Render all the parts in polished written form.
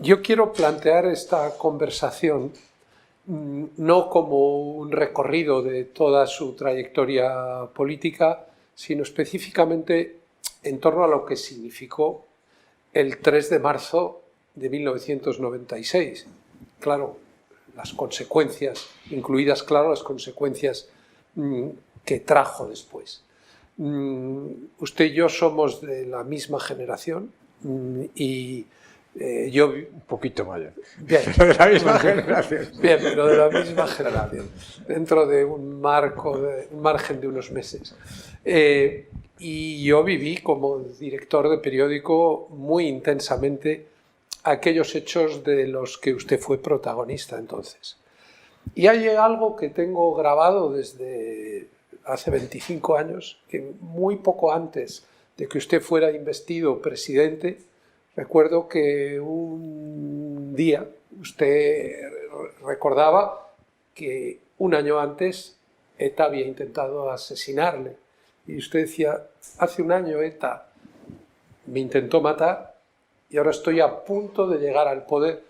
Yo quiero plantear esta conversación no como un recorrido de toda su trayectoria política, sino específicamente en torno a lo que significó el 3 de marzo de 1996. Claro, las consecuencias, incluidas, claro, las consecuencias que trajo después. Usted y yo somos de la misma generación y yo... Un poquito mayor. Bien, Pero de la misma generación. Bien, pero de la misma generación, dentro de un margen de unos meses. Y yo viví como director de periódico muy intensamente aquellos hechos de los que usted fue protagonista entonces. Y hay algo que tengo grabado desde hace 25 años, que muy poco antes de que usted fuera investido presidente, recuerdo que un día usted recordaba que un año antes ETA había intentado asesinarle. Y usted decía, hace un año ETA me intentó matar y ahora estoy a punto de llegar al poder.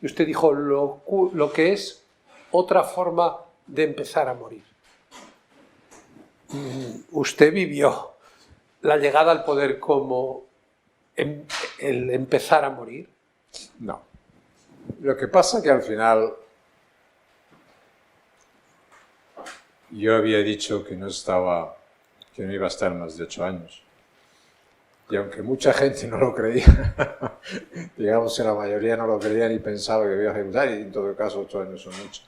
Y usted dijo lo que es otra forma de empezar a morir. Usted vivió la llegada al poder como el empezar a morir. No. Lo que pasa es que al final yo había dicho que no iba a estar más de 8 años. Y aunque mucha gente no lo creía, digamos que la mayoría no lo creía ni pensaba que iba a ejecutar, y en todo caso 8 años son mucho.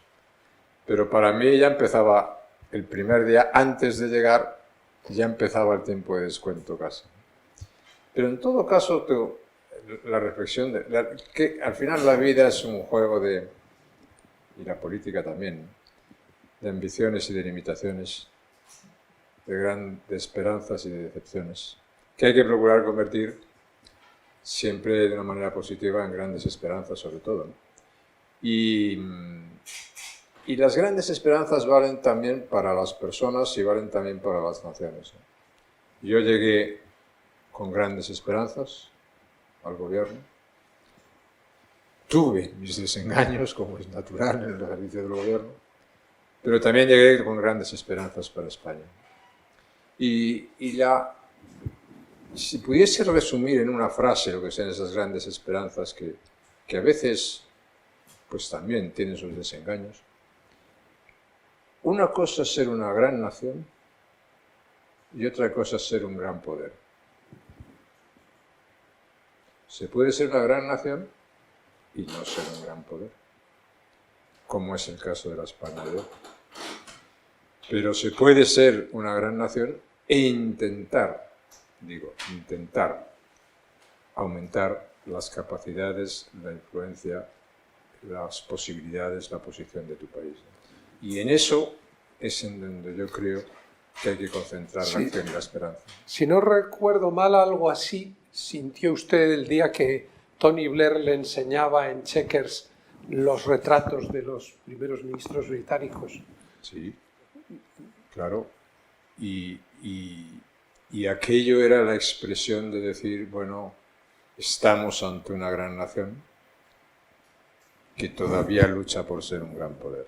Pero para mí ya empezaba el primer día, antes de llegar, ya empezaba el tiempo de descuento casi. Pero en todo caso, la reflexión que al final la vida es un juego y la política también, de ambiciones y de limitaciones, de esperanzas y de decepciones, que hay que procurar convertir siempre de una manera positiva en grandes esperanzas, sobre todo, ¿no? Y las grandes esperanzas valen también para las personas y valen también para las naciones, ¿no? Yo llegué con grandes esperanzas al gobierno. Tuve mis desengaños, como es natural en el ejercicio del gobierno, pero también llegué con grandes esperanzas para España. Si pudiese resumir en una frase lo que sean esas grandes esperanzas que a veces pues también tienen sus desengaños, una cosa es ser una gran nación y otra cosa es ser un gran poder. Se puede ser una gran nación y no ser un gran poder, como es el caso de la España de hoy. Pero se puede ser una gran nación e intentar aumentar las capacidades, la influencia, las posibilidades, la posición de tu país. Y en eso es en donde yo creo que hay que concentrar la acción y la esperanza. Si no recuerdo mal, algo así sintió usted el día que Tony Blair le enseñaba en Chequers los retratos de los primeros ministros británicos. Sí, claro. Y aquello era la expresión de decir, bueno, estamos ante una gran nación que todavía lucha por ser un gran poder.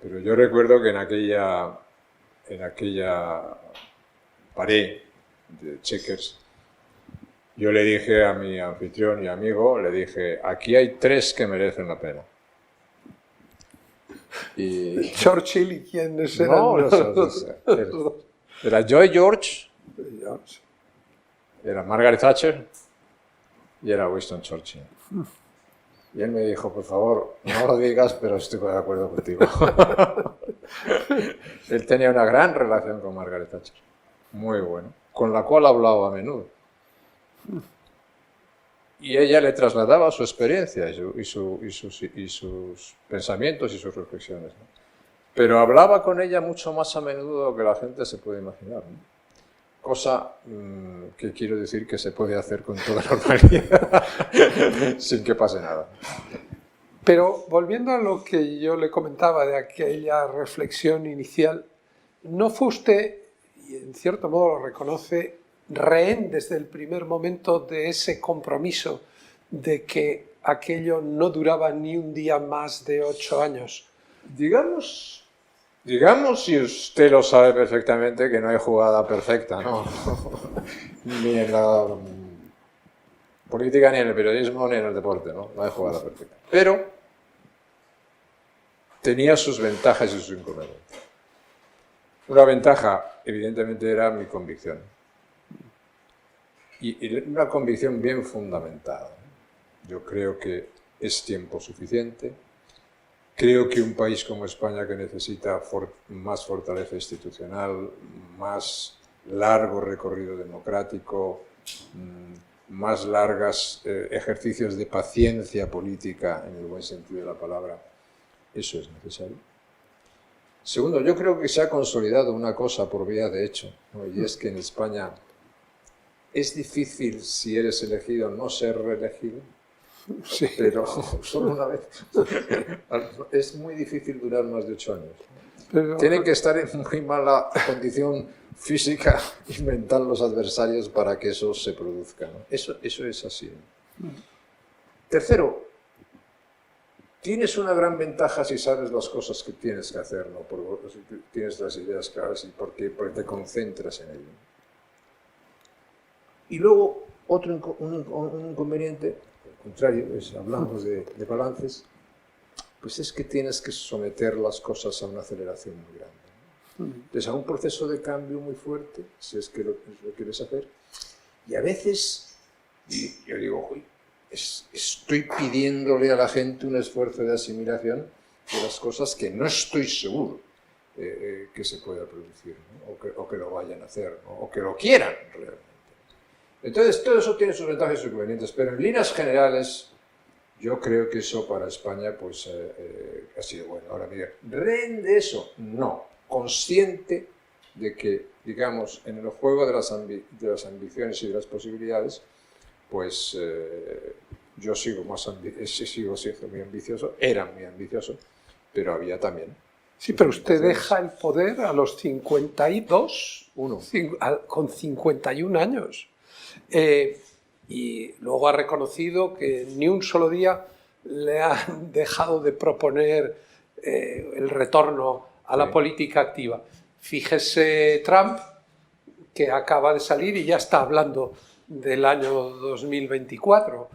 Pero yo recuerdo que en aquella pared de Chequers, yo le dije a mi anfitrión y amigo, le dije, aquí hay 3 que merecen la pena. Y Churchill y quiénes eran. No, era Joy George, era Margaret Thatcher y era Winston Churchill. Y él me dijo, por favor, no lo digas, pero estoy de acuerdo contigo. Él tenía una gran relación con Margaret Thatcher, muy buena, con la cual hablaba a menudo. Y ella le trasladaba su experiencia y sus pensamientos y sus reflexiones, ¿no? Pero hablaba con ella mucho más a menudo de lo que la gente se puede imaginar, ¿no? Cosa que quiero decir que se puede hacer con toda normalidad, sin que pase nada. Pero volviendo a lo que yo le comentaba de aquella reflexión inicial, ¿no fue usted, y en cierto modo lo reconoce, rehén desde el primer momento de ese compromiso de que aquello no duraba ni un día más de 8 años? Digamos, y usted lo sabe perfectamente, que no hay jugada perfecta, ¿no? Ni en la política, ni en el periodismo, ni en el deporte, ¿no? No hay jugada perfecta. Pero tenía sus ventajas y sus inconvenientes. Una ventaja, evidentemente, era mi convicción. Y una convicción bien fundamentada. Yo creo que es tiempo suficiente. Creo que un país como España, que necesita más fortaleza institucional, más largo recorrido democrático, más largos ejercicios de paciencia política, en el buen sentido de la palabra, eso es necesario. Segundo, yo creo que se ha consolidado una cosa por vía de hecho, ¿no? Y es que en España es difícil, si eres elegido, no ser reelegido. Sí. Pero solo una vez. Es muy difícil durar más de 8 años. Pero... Tienen que estar en muy mala condición física y mental los adversarios para que eso se produzca, ¿no? Eso es así, ¿no? Tercero, tienes una gran ventaja si sabes las cosas que tienes que hacer, ¿no? Porque tienes las ideas claras y porque te concentras en ello. Y luego, un inconveniente, al contrario, hablamos de balances, pues es que tienes que someter las cosas a una aceleración muy grande. Entonces, a un proceso de cambio muy fuerte, si es que lo quieres hacer, y a veces, yo digo, uy, estoy pidiéndole a la gente un esfuerzo de asimilación de las cosas que no estoy seguro que se pueda producir, ¿no? o que lo vayan a hacer, ¿no? O que lo quieran realmente. Entonces, todo eso tiene sus ventajas y sus inconvenientes, pero en líneas generales, yo creo que eso para España pues, ha sido bueno. Ahora, mira, ¿rende eso? No. Consciente de que, digamos, en el juego de las ambiciones y de las posibilidades, pues yo sigo siendo muy ambicioso, era muy ambicioso, pero había también. Sí, pero usted deja el poder a los 52, con 51 años. Y luego ha reconocido que ni un solo día le han dejado de proponer el retorno a la política activa. Fíjese Trump, que acaba de salir y ya está hablando del año 2024.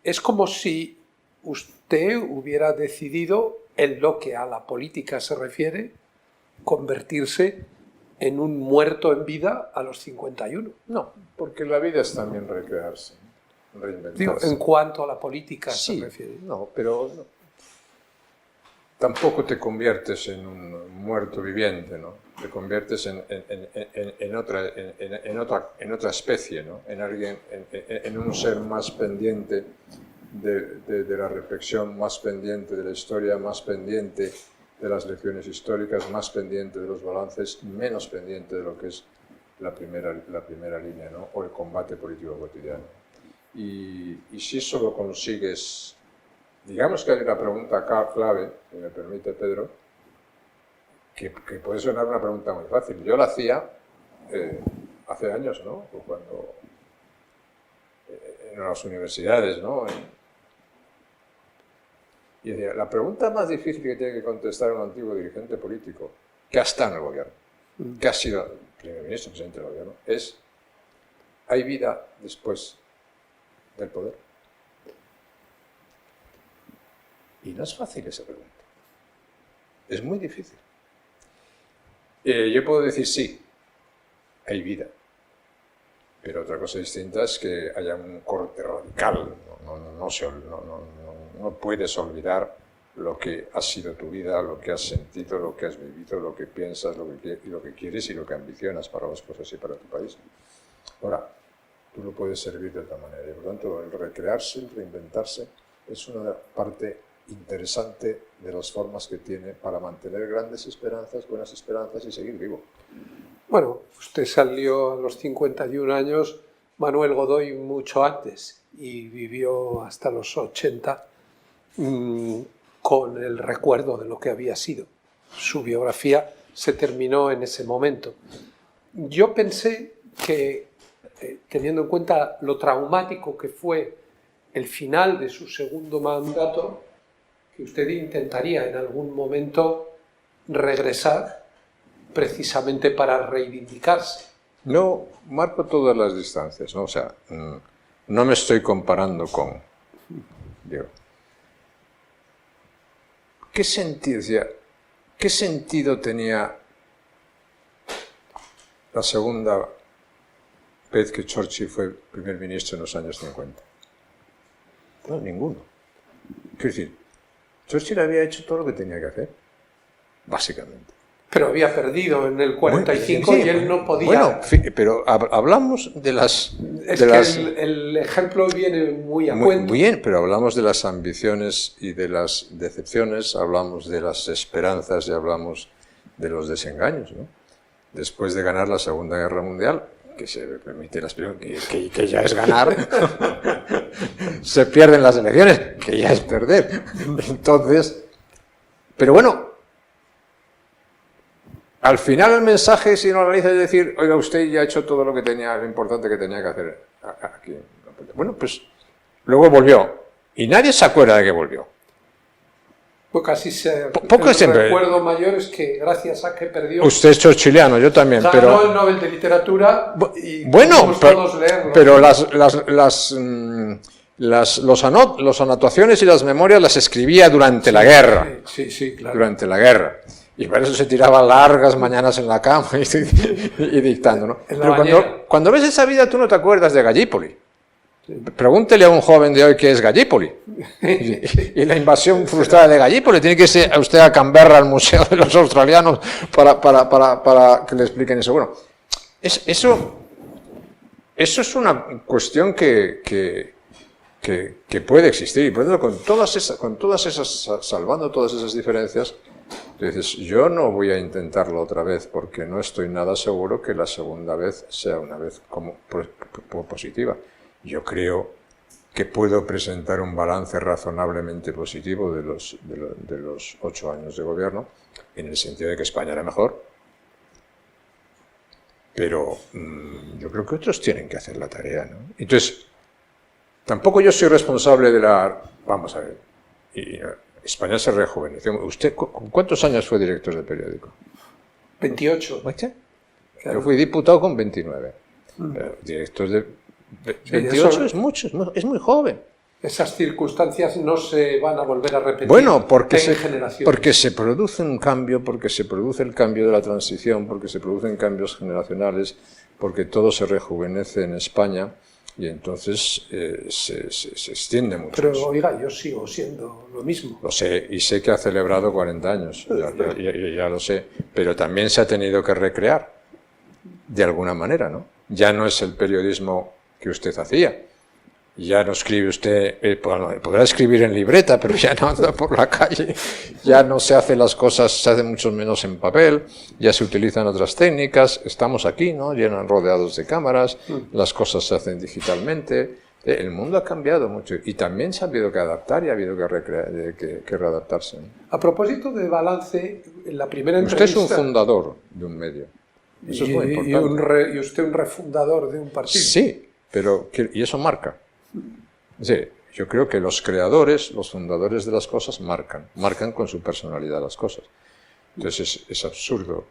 Es como si usted hubiera decidido, en lo que a la política se refiere, convertirse en un muerto en vida a los 51. No, porque la vida es también recrearse, reinventarse. Digo, en cuanto a la política se refiere. No, pero no. Tampoco te conviertes en un muerto viviente, ¿no? Te conviertes en otra especie, ¿no? En un ser más pendiente de la reflexión, más pendiente de la historia, más pendiente de las lecciones históricas, más pendiente de los balances, menos pendiente de lo que es la primera línea, ¿no? O el combate político cotidiano. Y si eso lo consigues, digamos que hay una pregunta clave, si me permite Pedro, que puede sonar una pregunta muy fácil. Yo la hacía hace años, ¿no? Cuando en las universidades, ¿no? Y decía, la pregunta más difícil que tiene que contestar un antiguo dirigente político, que está en el gobierno, que ha sido primer ministro, presidente del gobierno, es, ¿hay vida después del poder? Y no es fácil esa pregunta. Es muy difícil. Yo puedo decir sí, hay vida. Pero otra cosa distinta es que haya un corte radical. No puedes olvidar lo que ha sido tu vida, lo que has sentido, lo que has vivido, lo que piensas, lo que quieres y lo que ambicionas para las cosas y para tu país. Ahora, tú no puedes servir de otra manera. Y por lo tanto, el recrearse, el reinventarse, es una parte interesante de las formas que tiene para mantener grandes esperanzas, buenas esperanzas y seguir vivo. Bueno, usted salió a los 51 años, Manuel Godoy mucho antes, y vivió hasta los 80 con el recuerdo de lo que había sido. Su biografía se terminó en ese momento. Yo pensé que, teniendo en cuenta lo traumático que fue el final de su segundo mandato, que usted intentaría en algún momento regresar precisamente para reivindicarse. No marco todas las distancias, ¿no? O sea, no me estoy comparando con... Digo, ¿qué sentido tenía la segunda vez que Churchill fue primer ministro en los años 50? No, ninguno. Quiero decir, Churchill había hecho todo lo que tenía que hacer, básicamente. Pero había perdido en el 45 bueno, y él no podía... Bueno, pero hablamos de las... el ejemplo viene muy a cuento. Muy bien, pero hablamos de las ambiciones y de las decepciones, hablamos de las esperanzas y hablamos de los desengaños, ¿no? Después de ganar la Segunda Guerra Mundial, que se me permite la expresión, que ya es ganar, se pierden las elecciones, que ya es perder. Entonces, pero bueno, al final el mensaje, si no lo analiza, es decir, oiga, usted ya ha hecho todo lo que tenía, lo importante que tenía que hacer aquí. Bueno, pues luego volvió. Y nadie se acuerda de que volvió. Pues casi Poco siempre. El recuerdo mayor es que gracias a que perdió... Usted es churchiliano, yo también, ganó pero... el Nobel de Literatura y bueno, todos leerlo. Pero las anotaciones y las memorias las escribía durante la guerra. Sí, claro. Durante la guerra. Y por eso se tiraba largas mañanas en la cama y dictando, ¿no? Pero cuando ves esa vida tú no te acuerdas de Gallipoli. Sí. Pregúntele a un joven de hoy qué es Gallipoli. Y la invasión frustrada de Gallipoli. Tiene que irse a usted a Canberra, al Museo de los Australianos, para que le expliquen eso. Bueno, eso es una cuestión que puede existir. Y por eso, salvando todas esas diferencias, entonces, yo no voy a intentarlo otra vez porque no estoy nada seguro que la segunda vez sea una vez como positiva. Yo creo que puedo presentar un balance razonablemente positivo de los 8 años de gobierno, en el sentido de que España era mejor. Pero yo creo que otros tienen que hacer la tarea, ¿no? Entonces, tampoco yo soy responsable de la... Vamos a ver... España se rejuveneció. ¿Usted con cuántos años fue director de periódico? 28. ¿Viste? Claro. Yo fui diputado con 29. Director de 28 es mucho, es muy joven. Esas circunstancias no se van a volver a repetir. Bueno, porque se produce un cambio, porque se produce el cambio de la transición, porque se producen cambios generacionales, porque todo se rejuvenece en España. Y entonces se extiende mucho. Pero oiga, yo sigo siendo lo mismo. Lo sé, y sé que ha celebrado 40 años, ya lo sé, pero también se ha tenido que recrear, de alguna manera, ¿no? Ya no es el periodismo que usted hacía. Ya no escribe usted, podrá escribir en libreta, pero ya no anda por la calle, ya no se hace las cosas, se hace mucho menos en papel, ya se utilizan otras técnicas, estamos aquí, ¿no? Llenos rodeados de cámaras, las cosas se hacen digitalmente, el mundo ha cambiado mucho y también se ha habido que adaptar y ha habido que readaptarse, ¿no? A propósito de balance, en la primera entrevista... Usted es un fundador de un medio, eso es muy importante. Y usted un refundador de un partido. Sí, y eso marca. Sí, yo creo que los creadores, los fundadores de las cosas marcan con su personalidad las cosas. Entonces es absurdo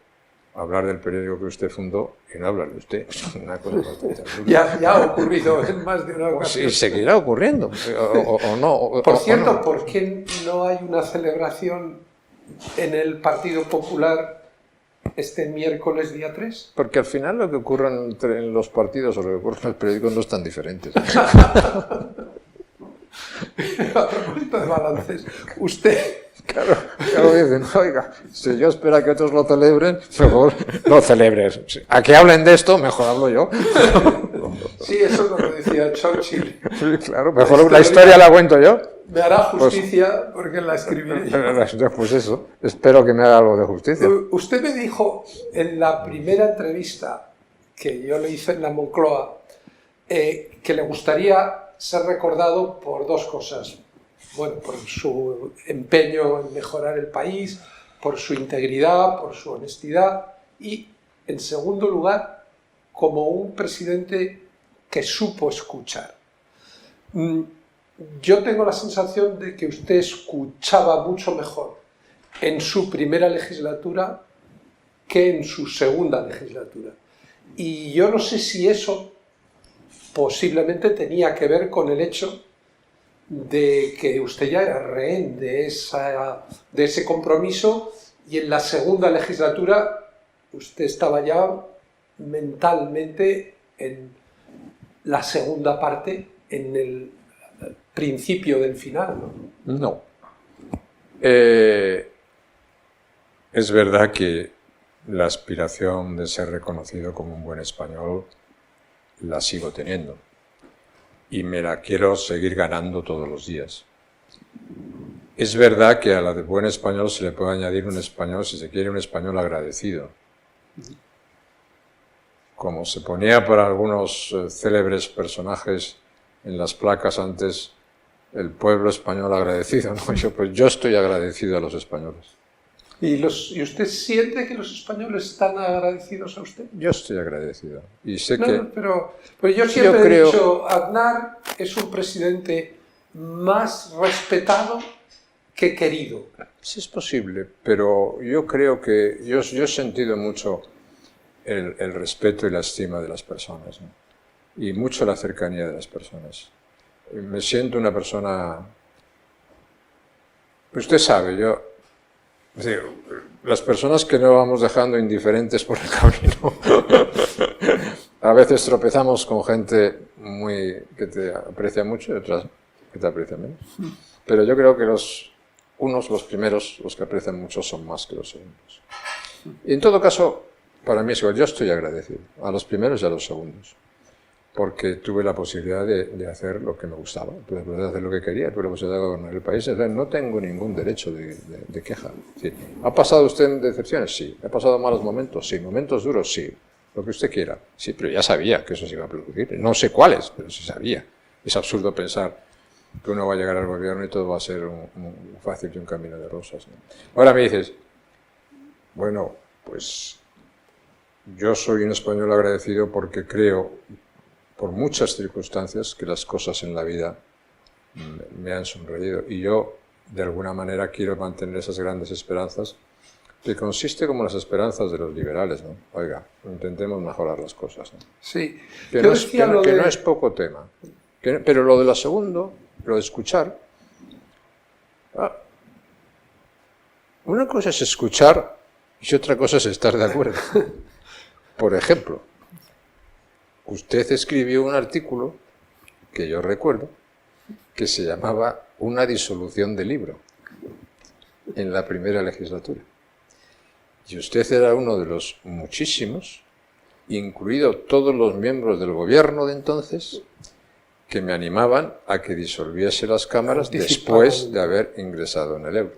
hablar del periódico que usted fundó y no hablar de usted. Es una cosa bastante absurda. Ya ha ocurrido en más de una ocasión. Y seguirá ocurriendo, o no. Por cierto, no. ¿Por qué no hay una celebración en el Partido Popular este miércoles día 3? Porque al final lo que ocurre en los partidos o lo que ocurre en el periódico no es tan diferente. A propósito de balances, usted... Claro, dicen, oiga, si yo espero que otros lo celebren, mejor lo celebres. A que hablen de esto, mejor hablo yo. Sí, eso es lo que decía Churchill. Sí, claro, mejor la historia la cuento yo. Me hará justicia porque la escribiré yo. Pues eso, espero que me haga algo de justicia. Usted me dijo en la primera entrevista que yo le hice en la Moncloa que le gustaría ser recordado por dos cosas. Bueno, por su empeño en mejorar el país, por su integridad, por su honestidad y, en segundo lugar, como un presidente que supo escuchar. yo tengo la sensación de que usted escuchaba mucho mejor en su primera legislatura que en su segunda legislatura. Y yo no sé si eso posiblemente tenía que ver con el hecho de que usted ya era rehén de ese compromiso, y en la segunda legislatura usted estaba ya mentalmente en la segunda parte, en el principio del final, ¿no? No. Es verdad que la aspiración de ser reconocido como un buen español la sigo teniendo y me la quiero seguir ganando todos los días. Es verdad que a la de buen español se le puede añadir un español, si se quiere, un español agradecido. Como se ponía para algunos célebres personajes en las placas antes, el pueblo español agradecido, ¿no? Yo estoy agradecido a los españoles. ¿Y usted siente que los españoles están agradecidos a usted? Yo estoy agradecido. Y sé que... Pero yo siempre he dicho, Aznar es un presidente más respetado que querido. Sí, es posible, pero yo creo que... Yo he sentido mucho el respeto y la estima de las personas, ¿no? Y mucho la cercanía de las personas. Me siento una persona... Usted sabe, es decir, las personas que no vamos dejando indiferentes por el camino, a veces tropezamos con gente que te aprecia mucho y otras que te aprecian menos. Pero yo creo que los primeros, los que aprecian mucho, son más que los segundos. Y en todo caso, para mí es igual, yo estoy agradecido a los primeros y a los segundos, porque tuve la posibilidad de hacer lo que me gustaba, tuve la posibilidad de hacer lo que quería, tuve la posibilidad de gobernar el país. No tengo ningún derecho de queja. Sí. ¿Ha pasado usted en decepciones? Sí. ¿Ha pasado malos momentos? Sí. ¿Momentos duros? Sí. Lo que usted quiera. Sí, pero ya sabía que eso se iba a producir. No sé cuáles, pero sí sabía. Es absurdo pensar que uno va a llegar al gobierno y todo va a ser un fácil y un camino de rosas, ¿no? Ahora me dices, bueno, pues yo soy un español agradecido porque creo, por muchas circunstancias, que las cosas en la vida me han sonreído. Y yo, de alguna manera, quiero mantener esas grandes esperanzas, que consiste como las esperanzas de los liberales, ¿no? Oiga, intentemos mejorar las cosas, ¿no? Sí. Que no es poco tema. Pero lo de lo segundo, lo de escuchar... una cosa es escuchar y otra cosa es estar de acuerdo. Por ejemplo, usted escribió un artículo, que yo recuerdo, que se llamaba Una disolución de libro, en la primera legislatura. Y usted era uno de los muchísimos, incluido todos los miembros del gobierno de entonces, que me animaban a que disolviese las cámaras después de haber ingresado en el euro.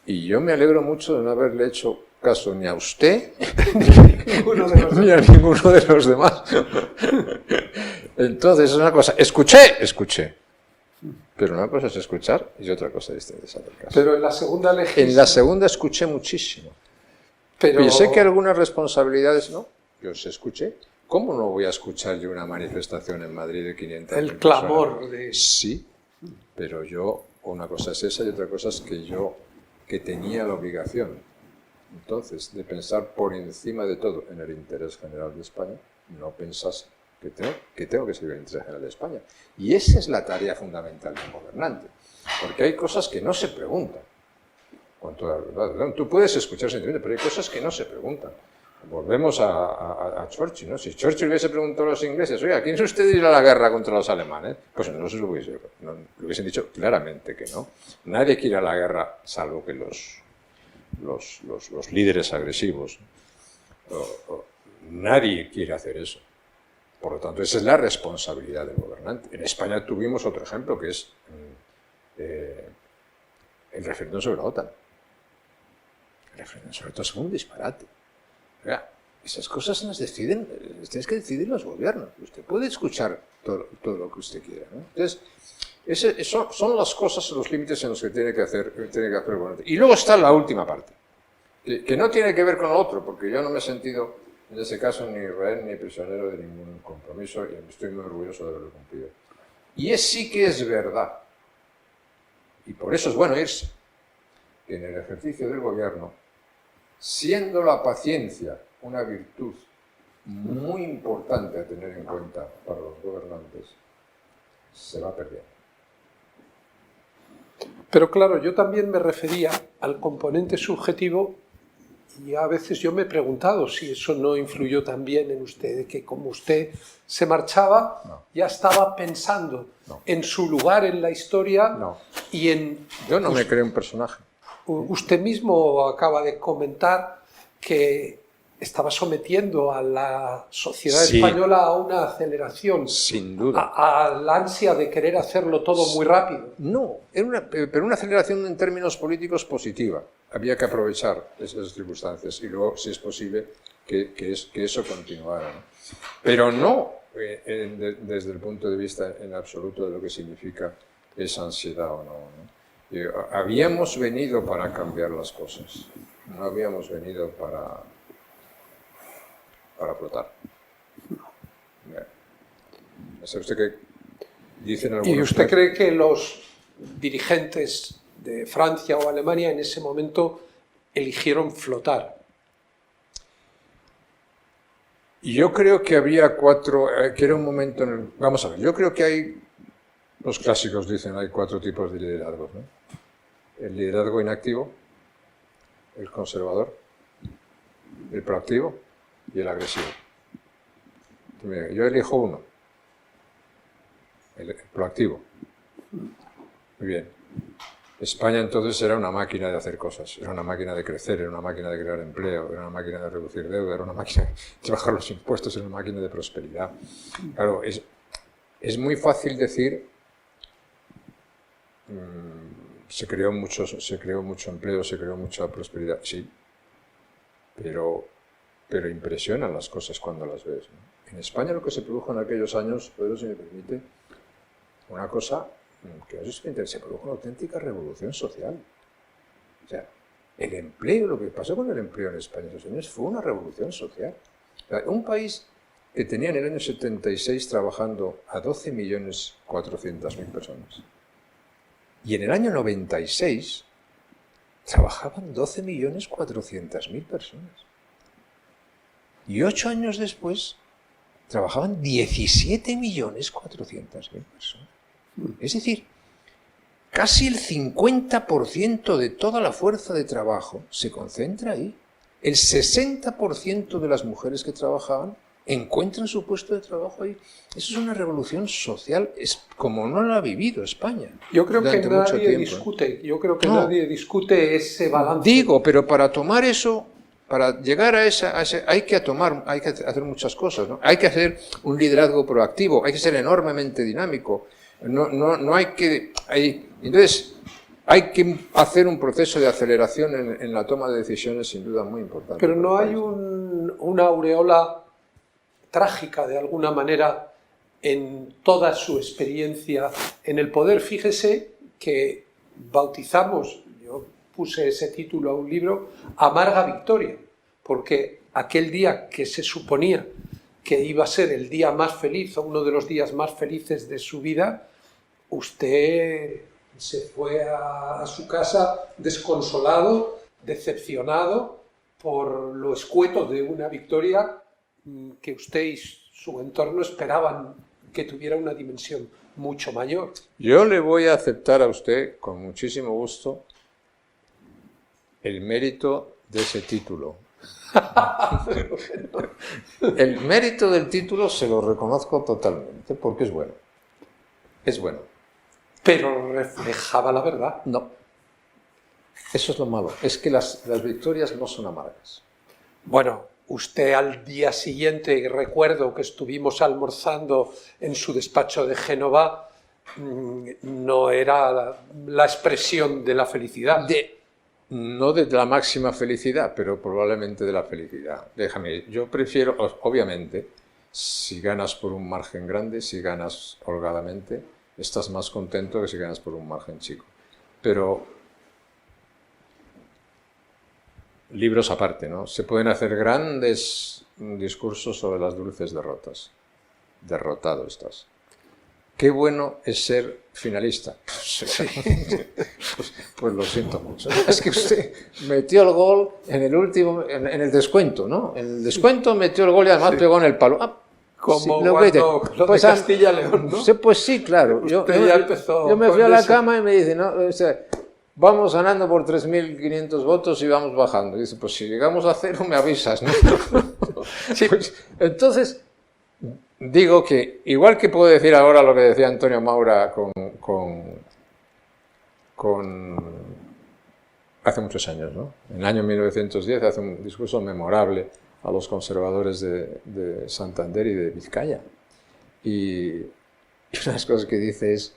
Y yo me alegro mucho de no haberle hecho caso ni a usted ni a ninguno de los demás. Entonces es una cosa, escuché, pero una cosa es escuchar y otra cosa es hacer caso. Pero en la segunda legislatura... En la segunda escuché muchísimo. Pero... Y sé que algunas responsabilidades no, yo se escuché. ¿Cómo no voy a escuchar yo una manifestación en Madrid de 500 el clamor personas? De... Sí, pero una cosa es esa y otra cosa es que tenía la obligación, entonces, de pensar por encima de todo en el interés general de España, no pensase que tengo que servir el interés general de España. Y esa es la tarea fundamental del gobernante, porque hay cosas que no se preguntan. Con toda la verdad, tú puedes escuchar sentimientos, pero hay cosas que no se preguntan. Volvemos a Churchill, ¿no? Si Churchill hubiese preguntado a los ingleses, oiga, ¿quién es usted de ir a la guerra contra los alemanes? Pues no se lo hubiesen dicho claramente que no. Nadie quiere ir a la guerra, salvo que los líderes agresivos. Nadie quiere hacer eso. Por lo tanto, esa es la responsabilidad del gobernante. En España tuvimos otro ejemplo, que es el referéndum sobre la OTAN. El referéndum sobre la OTAN es un disparate. Oiga, esas cosas las tienes que decidir los gobiernos. Usted puede escuchar todo lo que usted quiera, ¿no? Entonces, son las cosas, los límites en los que tiene que hacer el gobernante. Y luego está la última parte, que no tiene que ver con lo otro, porque yo no me he sentido, en ese caso, ni rehén ni prisionero de ningún compromiso, y estoy muy orgulloso de haberlo cumplido. Y sí que es verdad, y por eso es bueno irse, que en el ejercicio del gobierno, siendo la paciencia una virtud muy importante a tener en cuenta para los gobernantes, se va perdiendo. Pero claro, yo también me refería al componente subjetivo y a veces yo me he preguntado si eso no influyó también en usted, de que como usted se marchaba, ya estaba pensando en su lugar en la historia y en... Yo no me creo un personaje. Usted mismo acaba de comentar que estaba sometiendo a la sociedad española a una aceleración. Sin duda. A la ansia de querer hacerlo todo muy rápido. No, pero una aceleración en términos políticos positiva. Había que aprovechar esas circunstancias y luego, si es posible, que eso continuara, ¿no? Pero no desde el punto de vista en absoluto de lo que significa esa ansiedad o no. Habíamos venido para cambiar las cosas, no habíamos venido para flotar. ¿Sabe usted qué dicen algunos? ¿Y usted cree que los dirigentes de Francia o Alemania en ese momento eligieron flotar? Yo creo que había que era un momento en el... Vamos a ver, yo creo que hay... Los clásicos dicen hay 4 tipos de liderazgos, ¿no? El liderazgo inactivo, el conservador, el proactivo y el agresivo. Yo elijo uno, el proactivo. Muy bien. España entonces era una máquina de hacer cosas, era una máquina de crecer, era una máquina de crear empleo, era una máquina de reducir deuda, era una máquina de bajar los impuestos, era una máquina de prosperidad. Claro, es muy fácil decir... se creó mucho empleo, se creó mucha prosperidad, sí, pero impresionan las cosas cuando las ves, ¿no? En España lo que se produjo en aquellos años, Pedro, si me permite, una cosa que se produjo una auténtica revolución social. O sea, el empleo, lo que pasó con el empleo en España en esos años fue una revolución social. O sea, un país que tenía en el año 76 trabajando a 12.400.000 personas. Y en el año 96 trabajaban 12.400.000 personas. Y 8 años después trabajaban 17.400.000 personas. Es decir, casi el 50% de toda la fuerza de trabajo se concentra ahí. El 60% de las mujeres que trabajaban encuentran su puesto de trabajo ahí. Eso es una revolución social, es como no la ha vivido España. Yo creo que nadie discute ese balance. Digo, pero para tomar eso, para llegar a esa hay que hacer muchas cosas, ¿no? Hay que hacer un liderazgo proactivo, hay que ser enormemente dinámico. Entonces, hay que hacer un proceso de aceleración en la toma de decisiones sin duda muy importante. Pero no hay una aureola trágica de alguna manera en toda su experiencia en el poder. Fíjese que bautizamos, yo puse ese título a un libro, Amarga Victoria, porque aquel día que se suponía que iba a ser el día más feliz o uno de los días más felices de su vida, usted se fue a su casa desconsolado, decepcionado por lo escueto de una victoria que usted y su entorno esperaban que tuviera una dimensión mucho mayor. Yo le voy a aceptar a usted con muchísimo gusto el mérito de ese título. El mérito del título se lo reconozco totalmente porque es bueno. Es bueno. Pero reflejaba la verdad. No. Eso es lo malo. Es que las victorias no son amargas. Bueno, usted al día siguiente, recuerdo que estuvimos almorzando en su despacho de Génova, no era la expresión de la felicidad. No de la máxima felicidad, pero probablemente de la felicidad. Déjame, yo prefiero, obviamente, si ganas por un margen grande, si ganas holgadamente, estás más contento que si ganas por un margen chico. Pero libros aparte, ¿no? Se pueden hacer grandes discursos sobre las dulces derrotas. Derrotado estás. qué bueno es ser finalista. Sí. Pues lo siento mucho. Es que usted metió el gol en el último, en el descuento, ¿no? En el descuento metió el gol y además Sí. pegó en el palo. Ah, Como sí, lo cuando que lo de Castilla-León, ¿no? Sí, pues sí, claro. Yo ya empezó me fui con a la eso. cama y me dice, no, o sea, vamos ganando por 3.500 votos y vamos bajando. Y dice, pues si llegamos a 0 me avisas, ¿no? Sí. Pues, entonces, digo que, igual que puedo decir ahora lo que decía Antonio Maura hace muchos años, ¿no? En el año 1910 hace un discurso memorable a los conservadores de Santander y de Vizcaya. Y una de las cosas que dice es,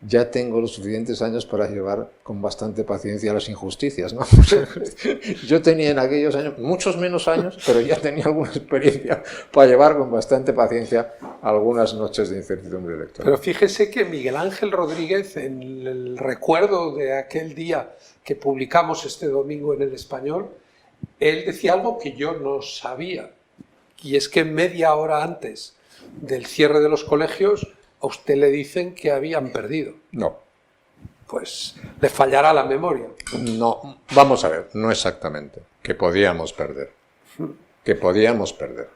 ya tengo los suficientes años para llevar con bastante paciencia las injusticias, ¿no? Yo tenía en aquellos años, muchos menos años, pero ya tenía alguna experiencia para llevar con bastante paciencia algunas noches de incertidumbre electoral. Pero fíjese que Miguel Ángel Rodríguez, en el recuerdo de aquel día que publicamos este domingo en El Español, él decía algo que yo no sabía, y es que media hora antes del cierre de los colegios a usted le dicen que habían perdido. No. Pues le fallará la memoria. No, vamos a ver, no exactamente, que podíamos perder. Que podíamos perder.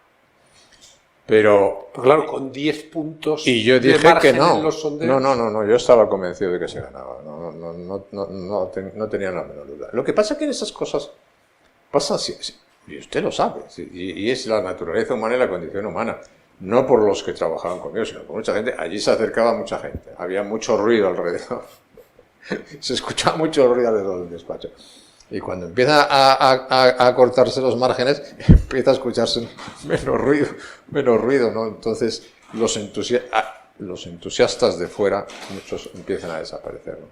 Pero... Pues claro, con 10 puntos Y yo de dije margen que no. en los sondeos. No, yo estaba convencido de que se ganaba. No tenía la menor duda. Lo que pasa es que en esas cosas pasa así, y usted lo sabe, y es la naturaleza humana y la condición humana. No por los que trabajaban conmigo, sino por mucha gente. Allí se acercaba mucha gente. Había mucho ruido alrededor. Se escuchaba mucho ruido alrededor del despacho. Y cuando empieza a cortarse los márgenes, empieza a escucharse menos ruido, ¿no? Entonces, los entusiastas de fuera, muchos empiezan a desaparecer, ¿no?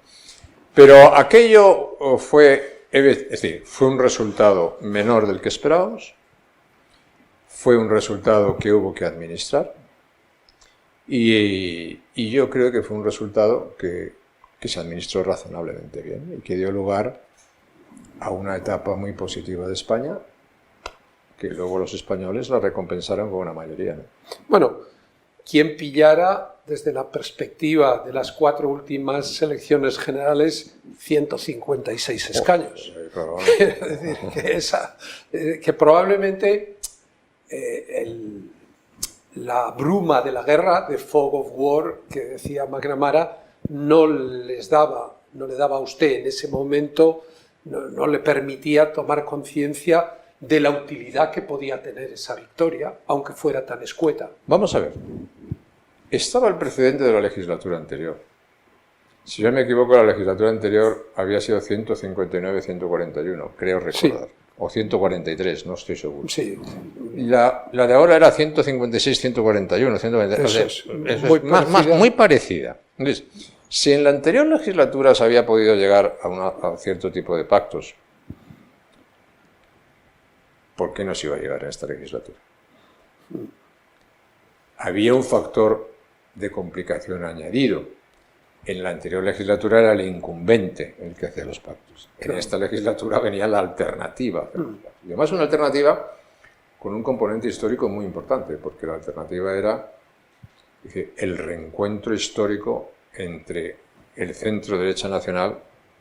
Pero aquello fue, es decir, fue un resultado menor del que esperábamos. Fue un resultado que hubo que administrar y yo creo que fue un resultado que se administró razonablemente bien y que dio lugar a una etapa muy positiva de España que luego los españoles la recompensaron con una mayoría, ¿no? Bueno, quien pillara desde la perspectiva de las 4 últimas elecciones generales 156 escaños. Claro. Es decir, que probablemente la bruma de la guerra, the fog of war, que decía McNamara, no le daba a usted en ese momento, no le permitía tomar conciencia de la utilidad que podía tener esa victoria, aunque fuera tan escueta. Vamos a ver. Estaba el precedente de la legislatura anterior. Si yo me equivoco, la legislatura anterior había sido 159-141, creo recordar. Sí. O 143, no estoy seguro. Sí. La de ahora era 156-141. Muy parecida. Entonces, si en la anterior legislatura se había podido llegar a cierto tipo de pactos, ¿por qué no se iba a llegar a esta legislatura? Había un factor de complicación añadido. En la anterior legislatura era el incumbente el que hacía los pactos. En esta legislatura venía la alternativa. Y además una alternativa con un componente histórico muy importante, porque la alternativa era el reencuentro histórico entre el centro-derecha nacional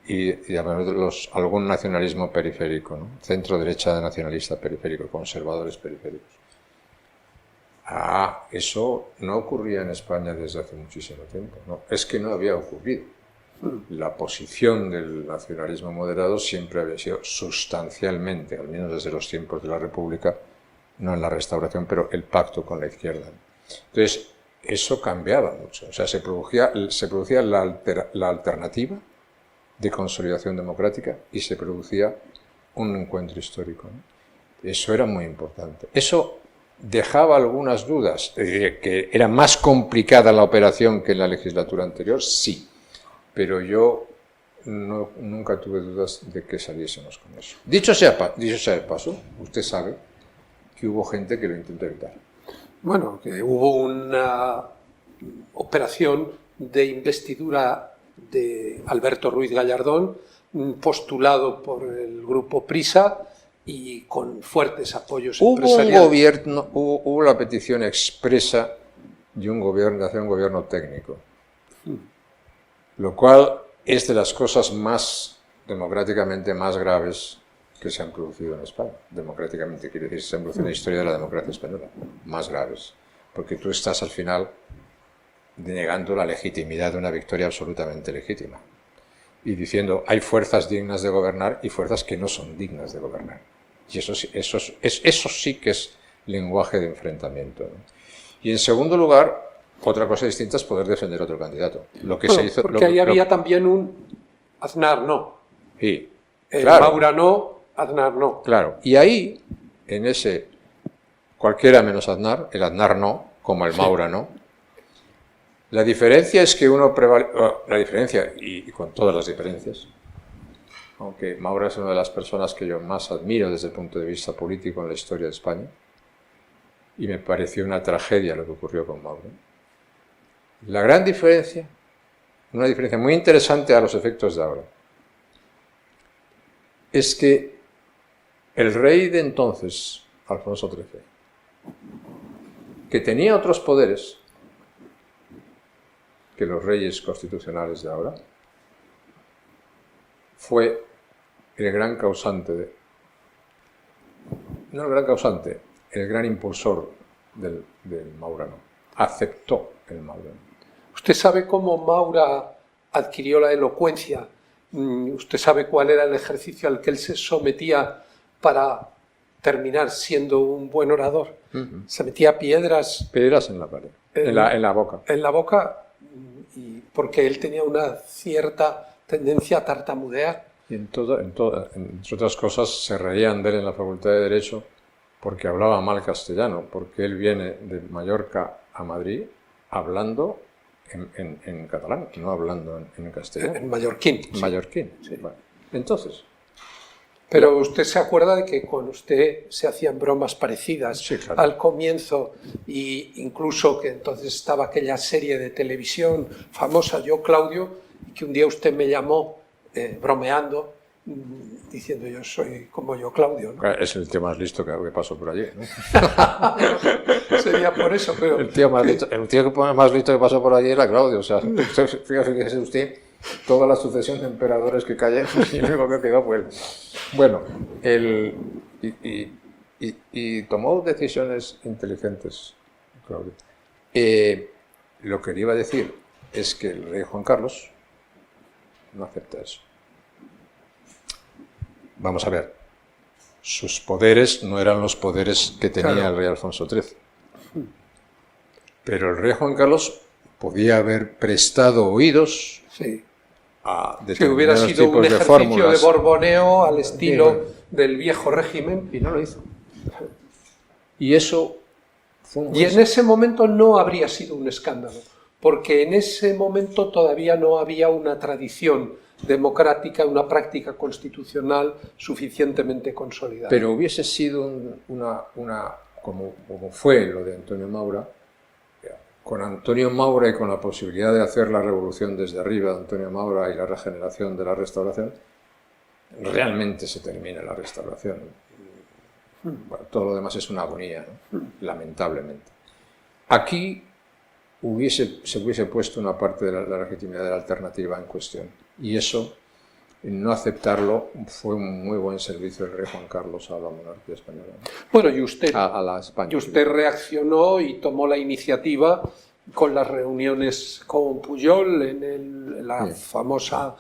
y algún nacionalismo periférico, ¿no? Centro-derecha nacionalista periférico, conservadores periféricos. Eso no ocurría en España desde hace muchísimo tiempo, ¿no? Es que no había ocurrido. La posición del nacionalismo moderado siempre había sido sustancialmente, al menos desde los tiempos de la República, no en la Restauración, pero el pacto con la izquierda. Entonces, eso cambiaba mucho. O sea, se producía la alternativa de consolidación democrática y se producía un encuentro histórico, ¿no? Eso era muy importante. Eso dejaba algunas dudas, que era más complicada la operación que en la legislatura anterior, sí, pero yo nunca tuve dudas de que saliésemos con eso. Dicho sea de paso, usted sabe que hubo gente que lo intentó evitar. Bueno, que hubo una operación de investidura de Alberto Ruiz Gallardón, postulado por el grupo Prisa, y con fuertes apoyos empresariales. Hubo la petición expresa y de hacer un gobierno técnico. Lo cual es de las cosas más democráticamente más graves que se han producido en España. Democráticamente quiere decir, se han producido en la historia de la democracia española. Más graves. Porque tú estás al final denegando la legitimidad de una victoria absolutamente legítima. Y diciendo, hay fuerzas dignas de gobernar y fuerzas que no son dignas de gobernar. Y eso sí que es lenguaje de enfrentamiento, ¿no? Y en segundo lugar, otra cosa distinta es poder defender a otro candidato. Lo que se hizo, porque ahí había también un Aznar no. Sí, claro. Maura no, Aznar no. Claro, y ahí, en ese cualquiera menos Aznar, el Aznar no, como el Maura no, la diferencia es que uno la diferencia, y con todas las diferencias, aunque Maura es una de las personas que yo más admiro desde el punto de vista político en la historia de España, y me pareció una tragedia lo que ocurrió con Maura. La gran diferencia, una diferencia muy interesante a los efectos de ahora, es que el rey de entonces, Alfonso XIII, que tenía otros poderes que los reyes constitucionales de ahora, fue el gran causante, no el gran causante, el gran impulsor del maurano. Aceptó el maurano. ¿Usted sabe cómo Maura adquirió la elocuencia? ¿Usted sabe cuál era el ejercicio al que él se sometía para terminar siendo un buen orador? Se metía piedras en la pared, en la boca. En la boca, porque él tenía una cierta tendencia a tartamudear. Y entre otras cosas, se reían de él en la Facultad de Derecho porque hablaba mal castellano, porque él viene de Mallorca a Madrid hablando en catalán, no hablando en castellano. En mallorquín. En mallorquín, sí. Vale. Entonces... Pero usted se acuerda de que con usted se hacían bromas parecidas, sí, claro, al comienzo, e incluso que entonces estaba aquella serie de televisión famosa, Yo Claudio, y que un día usted me llamó bromeando, diciendo yo soy como Yo Claudio, ¿no? Es el tío más listo que pasó por allí, ¿no? Sería por eso, pero... El tío más listo que pasó por allí era Claudio, o sea, fíjese usted toda la sucesión de emperadores que cayeron y lo único que quedó fue él. Bueno, y tomó decisiones inteligentes, Claudio. Lo que le iba a decir es que el rey Juan Carlos no acepta eso. Vamos a ver, sus poderes no eran los poderes que tenía el rey Alfonso XIII. Pero el rey Juan Carlos podía haber prestado oídos a determinados tipos de fórmulas. Que hubiera sido un ejercicio de borboneo al estilo del viejo régimen. Y no lo hizo. Y eso fue un... Y en ese momento no habría sido un escándalo, porque en ese momento todavía no había una tradición democrática, una práctica constitucional suficientemente consolidada. Pero hubiese sido como fue lo de Antonio Maura, con Antonio Maura y con la posibilidad de hacer la revolución desde arriba de Antonio Maura y la regeneración de la restauración, realmente se termina la restauración. Bueno, todo lo demás es una agonía, ¿no? Lamentablemente. Aquí se hubiese puesto una parte de la legitimidad de la alternativa en cuestión. Y eso, no aceptarlo, fue un muy buen servicio del rey Juan Carlos a la monarquía española, ¿no? Bueno, y usted, a la España, y usted reaccionó y tomó la iniciativa con las reuniones con Pujol en la famosa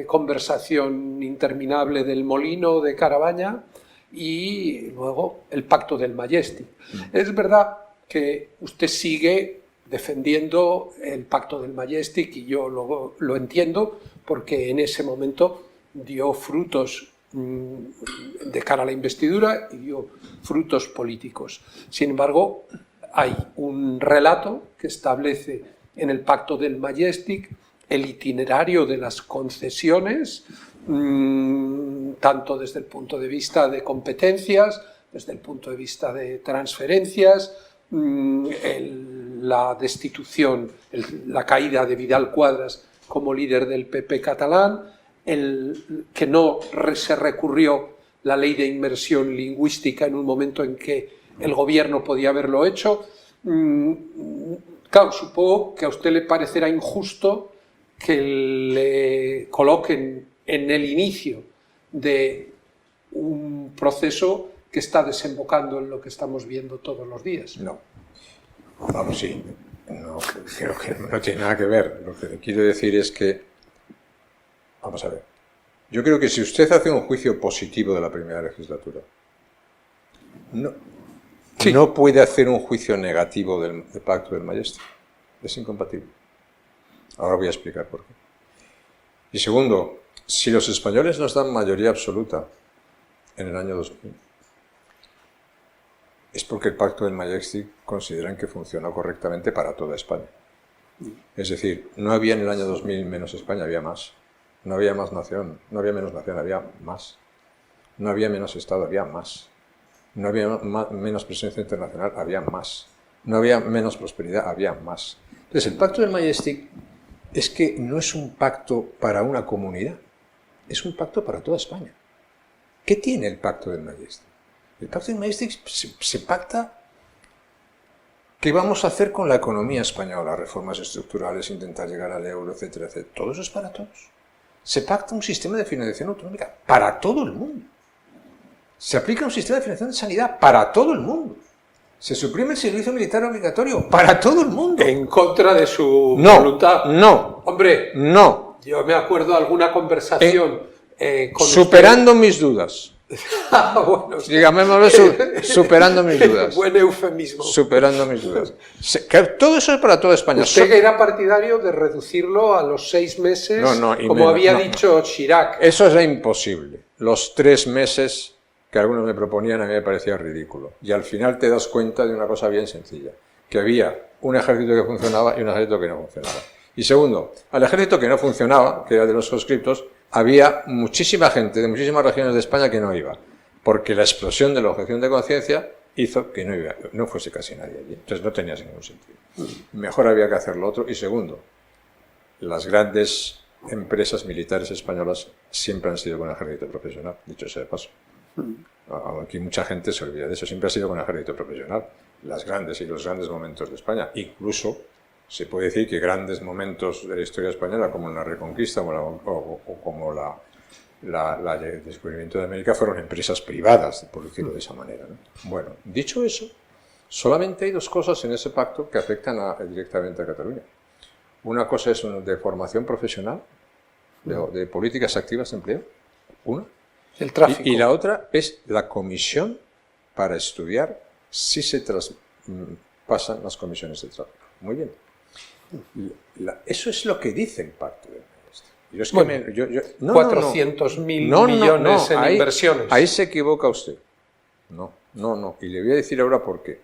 conversación interminable del Molino de Carabaña y luego el Pacto del Majestic. Es verdad que usted sigue defendiendo el Pacto del Majestic y yo lo entiendo porque en ese momento dio frutos de cara a la investidura y dio frutos políticos. Sin embargo, hay un relato que establece en el Pacto del Majestic el itinerario de las concesiones, tanto desde el punto de vista de competencias, desde el punto de vista de transferencias, la destitución, la caída de Vidal Quadras como líder del PP catalán, que no se recurrió la ley de inmersión lingüística en un momento en que el gobierno podía haberlo hecho, Claro, supongo que a usted le parecerá injusto que le coloquen en el inicio de un proceso que está desembocando en lo que estamos viendo todos los días. No. Vamos, sí. No, creo que no tiene nada que ver. Lo que le quiero decir es que... Vamos a ver. Yo creo que si usted hace un juicio positivo de la primera legislatura, no puede hacer un juicio negativo del Pacto del Majestic. Es incompatible. Ahora voy a explicar por qué. Y segundo, si los españoles nos dan mayoría absoluta en el año 2000, es porque el Pacto del Majestic consideran que funcionó correctamente para toda España. Es decir, no había en el año 2000 menos España, había más. No había más nación, no había menos nación, había más. No había menos Estado, había más. No había menos presencia internacional, había más. No había menos prosperidad, había más. Entonces, el Pacto del Majestic es que no es un pacto para una comunidad, es un pacto para toda España. ¿Qué tiene el Pacto del Majestic? El Pacto del Majestic se pacta qué vamos a hacer con la economía española, reformas estructurales, intentar llegar al euro, etcétera, etcétera. Todo eso es para todos. Se pacta un sistema de financiación autonómica para todo el mundo. Se aplica un sistema de financiación de sanidad para todo el mundo. Se suprime el servicio militar obligatorio para todo el mundo. En contra de su voluntad. No. Hombre, no. Yo me acuerdo de alguna conversación con superando mis dudas. Bueno, Dígame, superando mis dudas. Buen eufemismo. Superando mis dudas. Todo eso es para toda España. Usted era partidario de reducirlo a los 6 meses, como había dicho Chirac. Eso es imposible. Los 3 meses que algunos me proponían a mí me parecía ridículo. Y al final te das cuenta de una cosa bien sencilla, que había un ejército que funcionaba y un ejército que no funcionaba. Y segundo, al ejército que no funcionaba, que era de los conscriptos, había muchísima gente de muchísimas regiones de España que no iba, porque la explosión de la objeción de conciencia hizo que no fuese casi nadie allí. Entonces no tenía ningún sentido. Mejor había que hacer lo otro. Y segundo, las grandes empresas militares españolas siempre han sido con ejército profesional, dicho sea de paso. Aquí mucha gente se olvida de eso, siempre ha sido con ejército profesional. Las grandes y los grandes momentos de España, incluso se puede decir que grandes momentos de la historia española, como la Reconquista o como el descubrimiento de América, fueron empresas privadas, por decirlo de esa manera, ¿no? Bueno, dicho eso, solamente hay 2 cosas en ese pacto que afectan directamente a Cataluña. Una cosa es de formación profesional, de políticas activas de empleo, una. El tráfico. Y la otra es la comisión para estudiar si se pasan las comisiones de tráfico. Muy bien. Eso es lo que dice el Pacto del Majestic. 400.000 millones en inversiones. Ahí se equivoca usted. No. Y le voy a decir ahora por qué.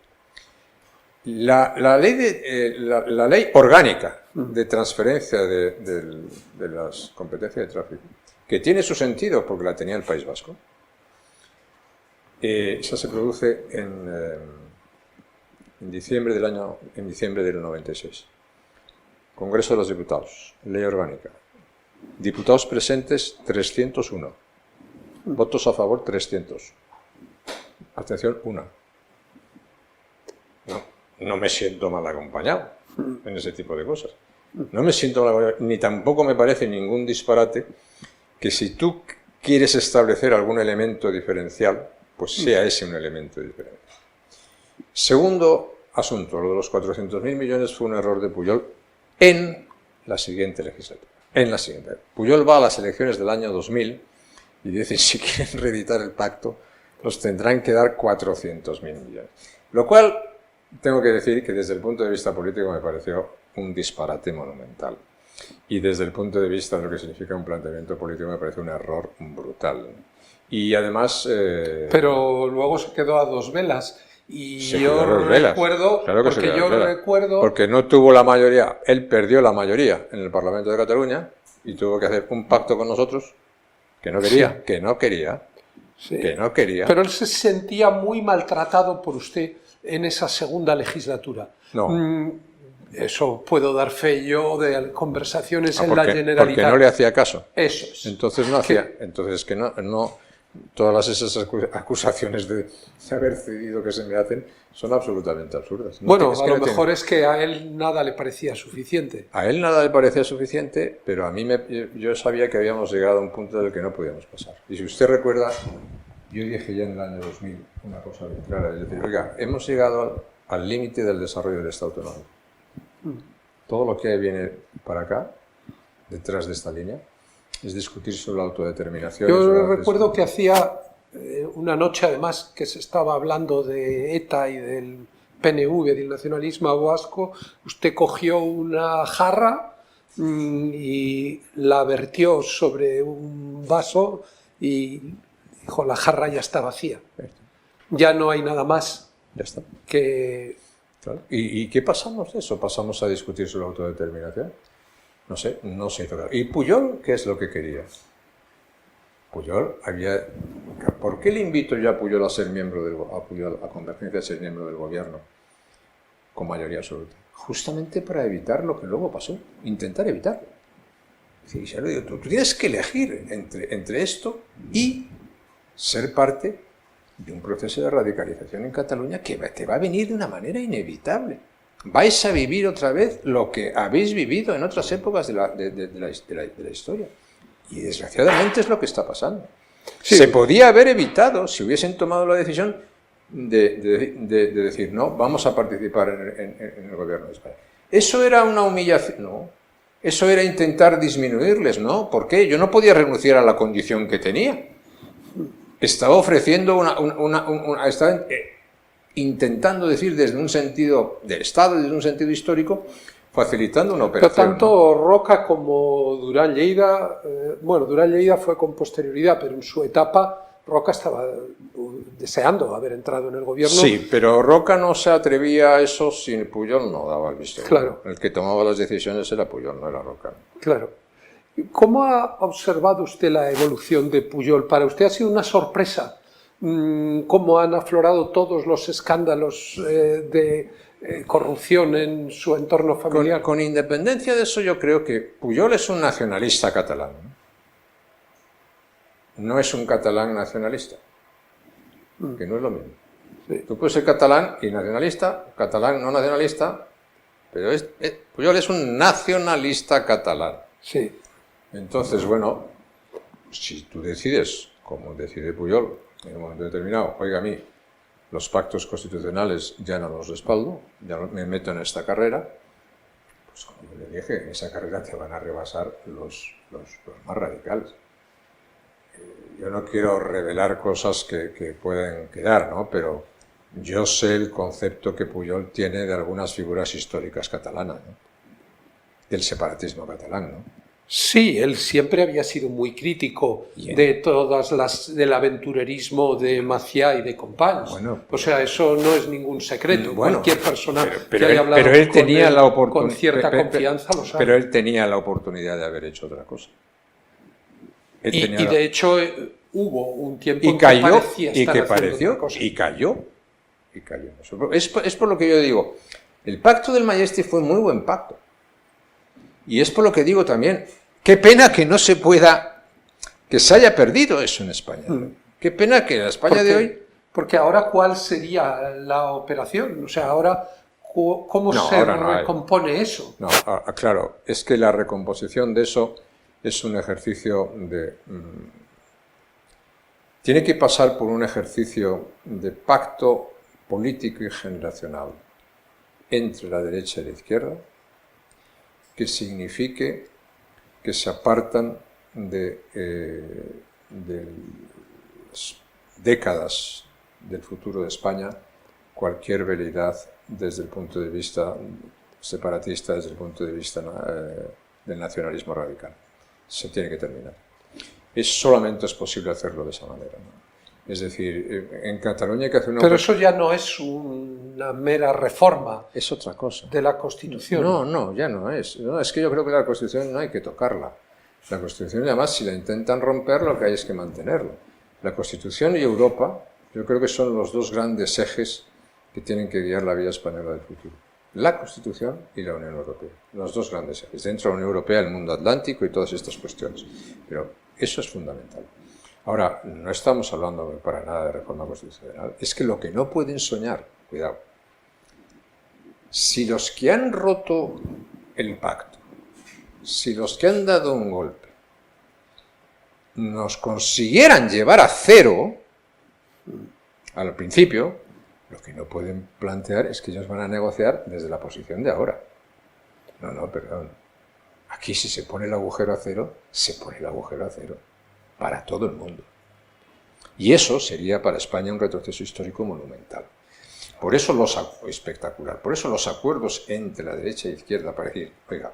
La ley orgánica de transferencia de las competencias de tráfico, que tiene su sentido porque la tenía el País Vasco, esa se produce en diciembre del 96. Congreso de los Diputados, ley orgánica. Diputados presentes 301. Votos a favor 300. Abstención 1. No me siento mal acompañado en ese tipo de cosas. No me siento mal acompañado, ni tampoco me parece ningún disparate que si tú quieres establecer algún elemento diferencial, pues sea ese un elemento diferencial. Segundo asunto, lo de los 400.000 millones fue un error de Pujol en la siguiente legislatura. Pujol va a las elecciones del año 2000 y dice, si quieren reeditar el pacto, nos tendrán que dar 400.000 millones. Lo cual, tengo que decir que desde el punto de vista político me pareció un disparate monumental. Y desde el punto de vista de lo que significa un planteamiento político me parece un error brutal. Y además... Pero luego se quedó a 2 velas. Y yo recuerdo, porque no tuvo la mayoría, él perdió la mayoría en el Parlamento de Cataluña y tuvo que hacer un pacto con nosotros que no quería. Pero él se sentía muy maltratado por usted en esa segunda legislatura. No. Eso puedo dar fe yo de conversaciones en la Generalitat. Porque no le hacía caso. Eso es. Entonces no hacía. Entonces que no. todas esas acusaciones de haber cedido que se me hacen son absolutamente absurdas. Bueno, a lo mejor es que a él nada le parecía suficiente. A él nada le parecía suficiente, pero a mí yo sabía que habíamos llegado a un punto del que no podíamos pasar. Y si usted recuerda, yo dije ya en el año 2000 una cosa bien clara, es decir, oiga, hemos llegado al límite del desarrollo del Estado autonómico. Todo lo que viene para acá, detrás de esta línea, es discutir sobre la autodeterminación. Yo recuerdo que hacía una noche, además, que se estaba hablando de ETA y del PNV, del nacionalismo vasco, usted cogió una jarra y la vertió sobre un vaso y dijo, la jarra ya está vacía. Ya no hay nada más. Ya está. Que... Claro. ¿Y qué pasamos de eso? ¿Pasamos a discutir sobre la autodeterminación? No sé, no sé. ¿Y Pujol qué es lo que quería? Pujol había... ¿Por qué le invito yo a Pujol a ser miembro a Convergencia a ser miembro del gobierno con mayoría absoluta? Justamente para evitar lo que luego pasó, intentar evitarlo. Sí, ya lo digo, tú tienes que elegir entre esto y ser parte de un proceso de radicalización en Cataluña que te va a venir de una manera inevitable. Vais a vivir otra vez lo que habéis vivido en otras épocas de la historia. Y desgraciadamente es lo que está pasando. Sí. Se podía haber evitado si hubiesen tomado la decisión de decir, no, vamos a participar en el gobierno de España. ¿Eso era una humillación? No. ¿Eso era intentar disminuirles? No. ¿Por qué? Yo no podía renunciar a la condición que tenía. Estaba ofreciendo estaba intentando decir desde un sentido del Estado, desde un sentido histórico, facilitando una operación. Pero tanto Roca como Durán Lleida, bueno, Durán Lleida fue con posterioridad, pero en su etapa Roca estaba deseando haber entrado en el gobierno. Sí, pero Roca no se atrevía a eso si Pujol no daba el visto. Claro. El que tomaba las decisiones era Pujol, no era Roca. Claro. ¿Cómo ha observado usted la evolución de Pujol? ¿Para usted ha sido una sorpresa cómo han aflorado todos los escándalos de corrupción en su entorno familiar? Con independencia de eso, yo creo que Pujol es un nacionalista catalán. No es un catalán nacionalista, que no es lo mismo. Sí. Tú puedes ser catalán y nacionalista, catalán no nacionalista, pero Pujol es un nacionalista catalán. Sí. Entonces, bueno, si tú decides, como decide Pujol, en un momento determinado, oiga, a mí los pactos constitucionales ya no los respaldo, ya no me meto en esta carrera, pues como yo le dije, en esa carrera te van a rebasar los más radicales. Yo no quiero revelar cosas que pueden quedar, ¿no? Pero yo sé el concepto que Pujol tiene de algunas figuras históricas catalanas, ¿no? Del separatismo catalán, ¿no? Sí, él siempre había sido muy crítico de todas del aventurerismo de Macià y de Companys. Bueno, o sea, eso no es ningún secreto. Bueno, cualquier persona que haya hablado con cierta confianza lo sabe. Pero él tenía la oportunidad de haber hecho otra cosa. Y de hecho hubo un tiempo en que parecía estar haciendo otra cosa. Y cayó. Es por lo que yo digo, el pacto del Majesty fue un muy buen pacto. Y es por lo que digo también, qué pena que no se pueda, que se haya perdido eso en España. Qué pena que en la España de hoy... Porque ahora, ¿cuál sería la operación? O sea, ahora, ¿cómo se recompone eso? No, claro, es que la recomposición de eso es un ejercicio de... tiene que pasar por un ejercicio de pacto político y generacional entre la derecha y la izquierda, que signifique que se apartan de las décadas del futuro de España cualquier veleidad desde el punto de vista separatista, desde el punto de vista del nacionalismo radical. Se tiene que terminar. Solamente es posible hacerlo de esa manera, ¿no? Es decir, en Cataluña hay que hacer una... Pero eso ya no es una mera reforma. Es otra cosa. De la Constitución. No, ya no es. No, es que yo creo que la Constitución no hay que tocarla. La Constitución, además, si la intentan romper, lo que hay es que mantenerla. La Constitución y Europa, yo creo que son los dos grandes ejes que tienen que guiar la vida española del futuro. La Constitución y la Unión Europea. Los dos grandes ejes. Dentro de la Unión Europea, el mundo atlántico y todas estas cuestiones. Pero eso es fundamental. Ahora, no estamos hablando para nada de reforma constitucional, es que lo que no pueden soñar, cuidado, si los que han roto el pacto, si los que han dado un golpe, nos consiguieran llevar a cero, al principio, lo que no pueden plantear es que ellos van a negociar desde la posición de ahora. No, perdón. Aquí si se pone el agujero a cero, se pone el agujero a cero. Para todo el mundo. Y eso sería para España un retroceso histórico monumental. Por eso espectacular. Por eso los acuerdos entre la derecha y la izquierda para decir, oiga,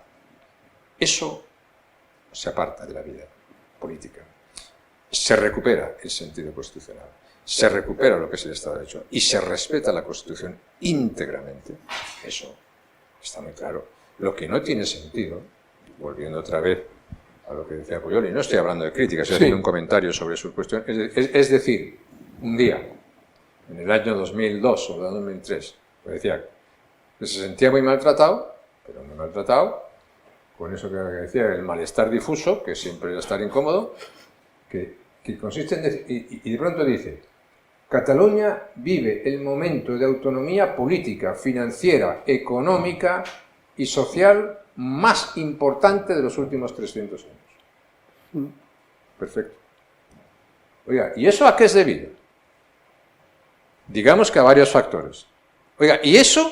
eso se aparta de la vida política. Se recupera el sentido constitucional. Se recupera lo que es el Estado de Derecho y se respeta la Constitución íntegramente. Eso está muy claro. Lo que no tiene sentido, volviendo otra vez a lo que decía Pujol, y no estoy hablando de críticas, estoy haciendo un comentario sobre su cuestión, es decir, un día, en el año 2002 o 2003, pues decía que se sentía muy maltratado, pero muy maltratado, con eso que decía, el malestar difuso, que siempre es estar incómodo, que consiste en decir, y de pronto dice, Cataluña vive el momento de autonomía política, financiera, económica y social más importante de los últimos 300 años. Perfecto. Oiga, ¿y eso a qué es debido? Digamos que a varios factores. Oiga, ¿y eso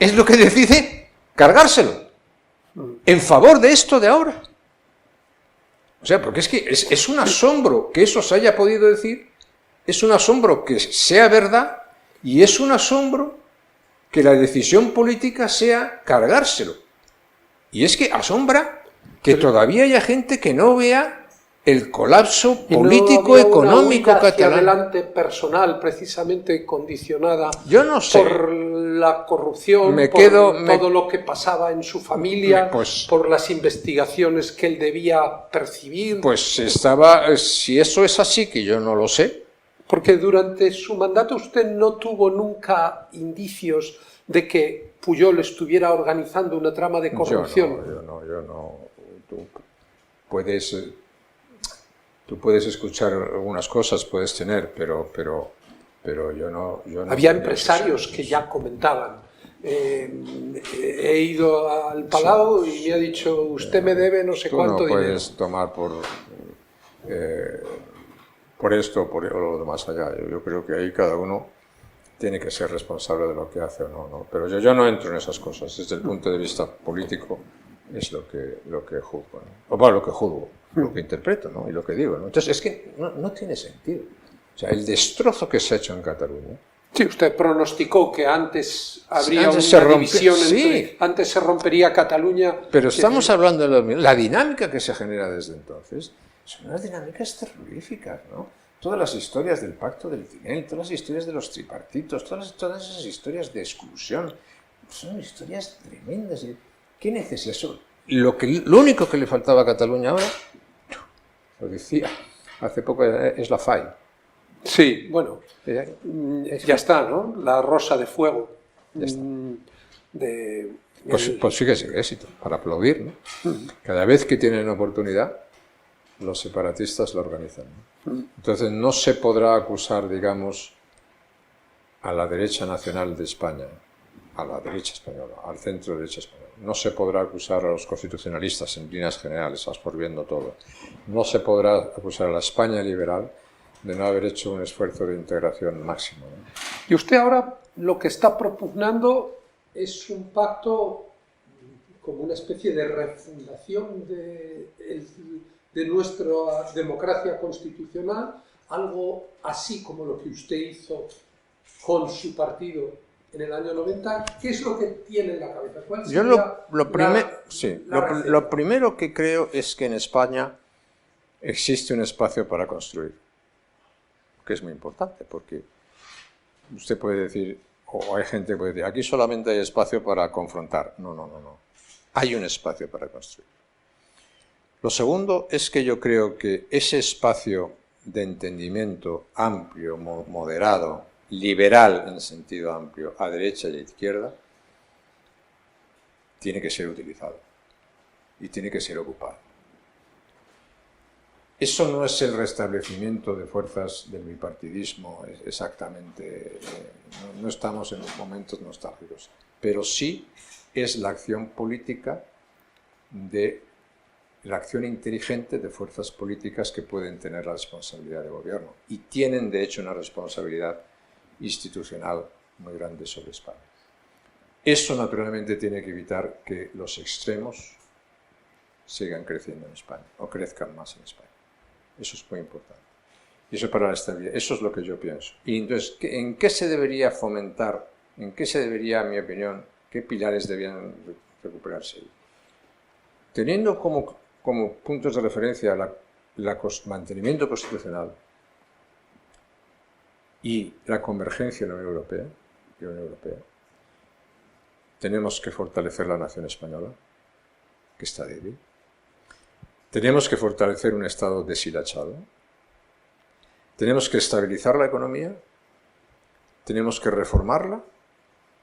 es lo que decide cargárselo? En favor de esto de ahora. O sea, porque es que es un asombro que eso se haya podido decir, es un asombro que sea verdad y es un asombro que la decisión política sea cargárselo. Y es que asombra que todavía haya gente que no vea el colapso político, económico catalán. Hacia adelante personal, precisamente condicionada Yo no sé. por la corrupción, todo lo que pasaba en su familia, por las investigaciones que él debía percibir. Pues estaba, si eso es así, que yo no lo sé. Porque durante su mandato usted no tuvo nunca indicios de que Pujol estuviera organizando una trama de corrupción. Yo no. Tú puedes escuchar algunas cosas, puedes tener, pero yo no. Había empresarios que ya comentaban. He ido al Palau y me ha dicho, usted me debe no sé cuánto dinero. No puedes tomar por esto o lo demás allá. Yo creo que ahí cada uno tiene que ser responsable de lo que hace o no. Pero yo no entro en esas cosas. Desde el punto de vista político es lo que juzgo, ¿no? O bueno, lo que juzgo, lo que interpreto, ¿no? Y lo que digo, ¿no? Entonces es que no tiene sentido. O sea, el destrozo que se ha hecho en Cataluña. Sí, usted pronosticó que antes habría una división antes se rompería Cataluña. Pero estamos hablando de lo mismo. La dinámica que se genera desde entonces son unas dinámicas terroríficas, ¿no? Todas las historias del Pacto del Tinel, todas las historias de los tripartitos, todas esas historias de exclusión, son historias tremendas. ¿Qué necesita eso? Lo único que le faltaba a Cataluña ahora, lo decía hace poco, es la FAI. Sí, bueno, ya está, ¿no? La rosa de fuego. Ya está. Pues sí que es éxito, para aplaudir, ¿no? Cada vez que tienen oportunidad, los separatistas la organizan, ¿no? Entonces no se podrá acusar, digamos, a la derecha nacional de España, a la derecha española, al centro derecha española. No se podrá acusar a los constitucionalistas en líneas generales, absorbiendo todo. No se podrá acusar a la España liberal de no haber hecho un esfuerzo de integración máximo, ¿no? Y usted ahora lo que está propugnando es un pacto como una especie de refundación de nuestra democracia constitucional, algo así como lo que usted hizo con su partido en el año 90. ¿Qué es lo que tiene en la cabeza? ¿Cuál sería lo primero que creo es que en España existe un espacio para construir, que es muy importante, porque usted puede decir, o hay gente que puede decir, aquí solamente hay espacio para confrontar. No. Hay un espacio para construir. Lo segundo es que yo creo que ese espacio de entendimiento amplio, moderado, liberal en sentido amplio, a derecha y a izquierda, tiene que ser utilizado y tiene que ser ocupado. Eso no es el restablecimiento de fuerzas del bipartidismo exactamente, no estamos en los momentos nostálgicos, pero sí es la acción política la acción inteligente de fuerzas políticas que pueden tener la responsabilidad de gobierno y tienen de hecho una responsabilidad institucional muy grande sobre España. Eso naturalmente tiene que evitar que los extremos sigan creciendo en España o crezcan más en España. Eso es muy importante. Y eso para la estabilidad, eso es lo que yo pienso. Y entonces, ¿en qué se debería fomentar? ¿En qué se debería, en mi opinión, qué pilares debían recuperarse? Teniendo como puntos de referencia el mantenimiento constitucional y la convergencia en la Unión Europea, tenemos que fortalecer la nación española, que está débil. Tenemos que fortalecer un Estado deshilachado. Tenemos que estabilizar la economía. Tenemos que reformarla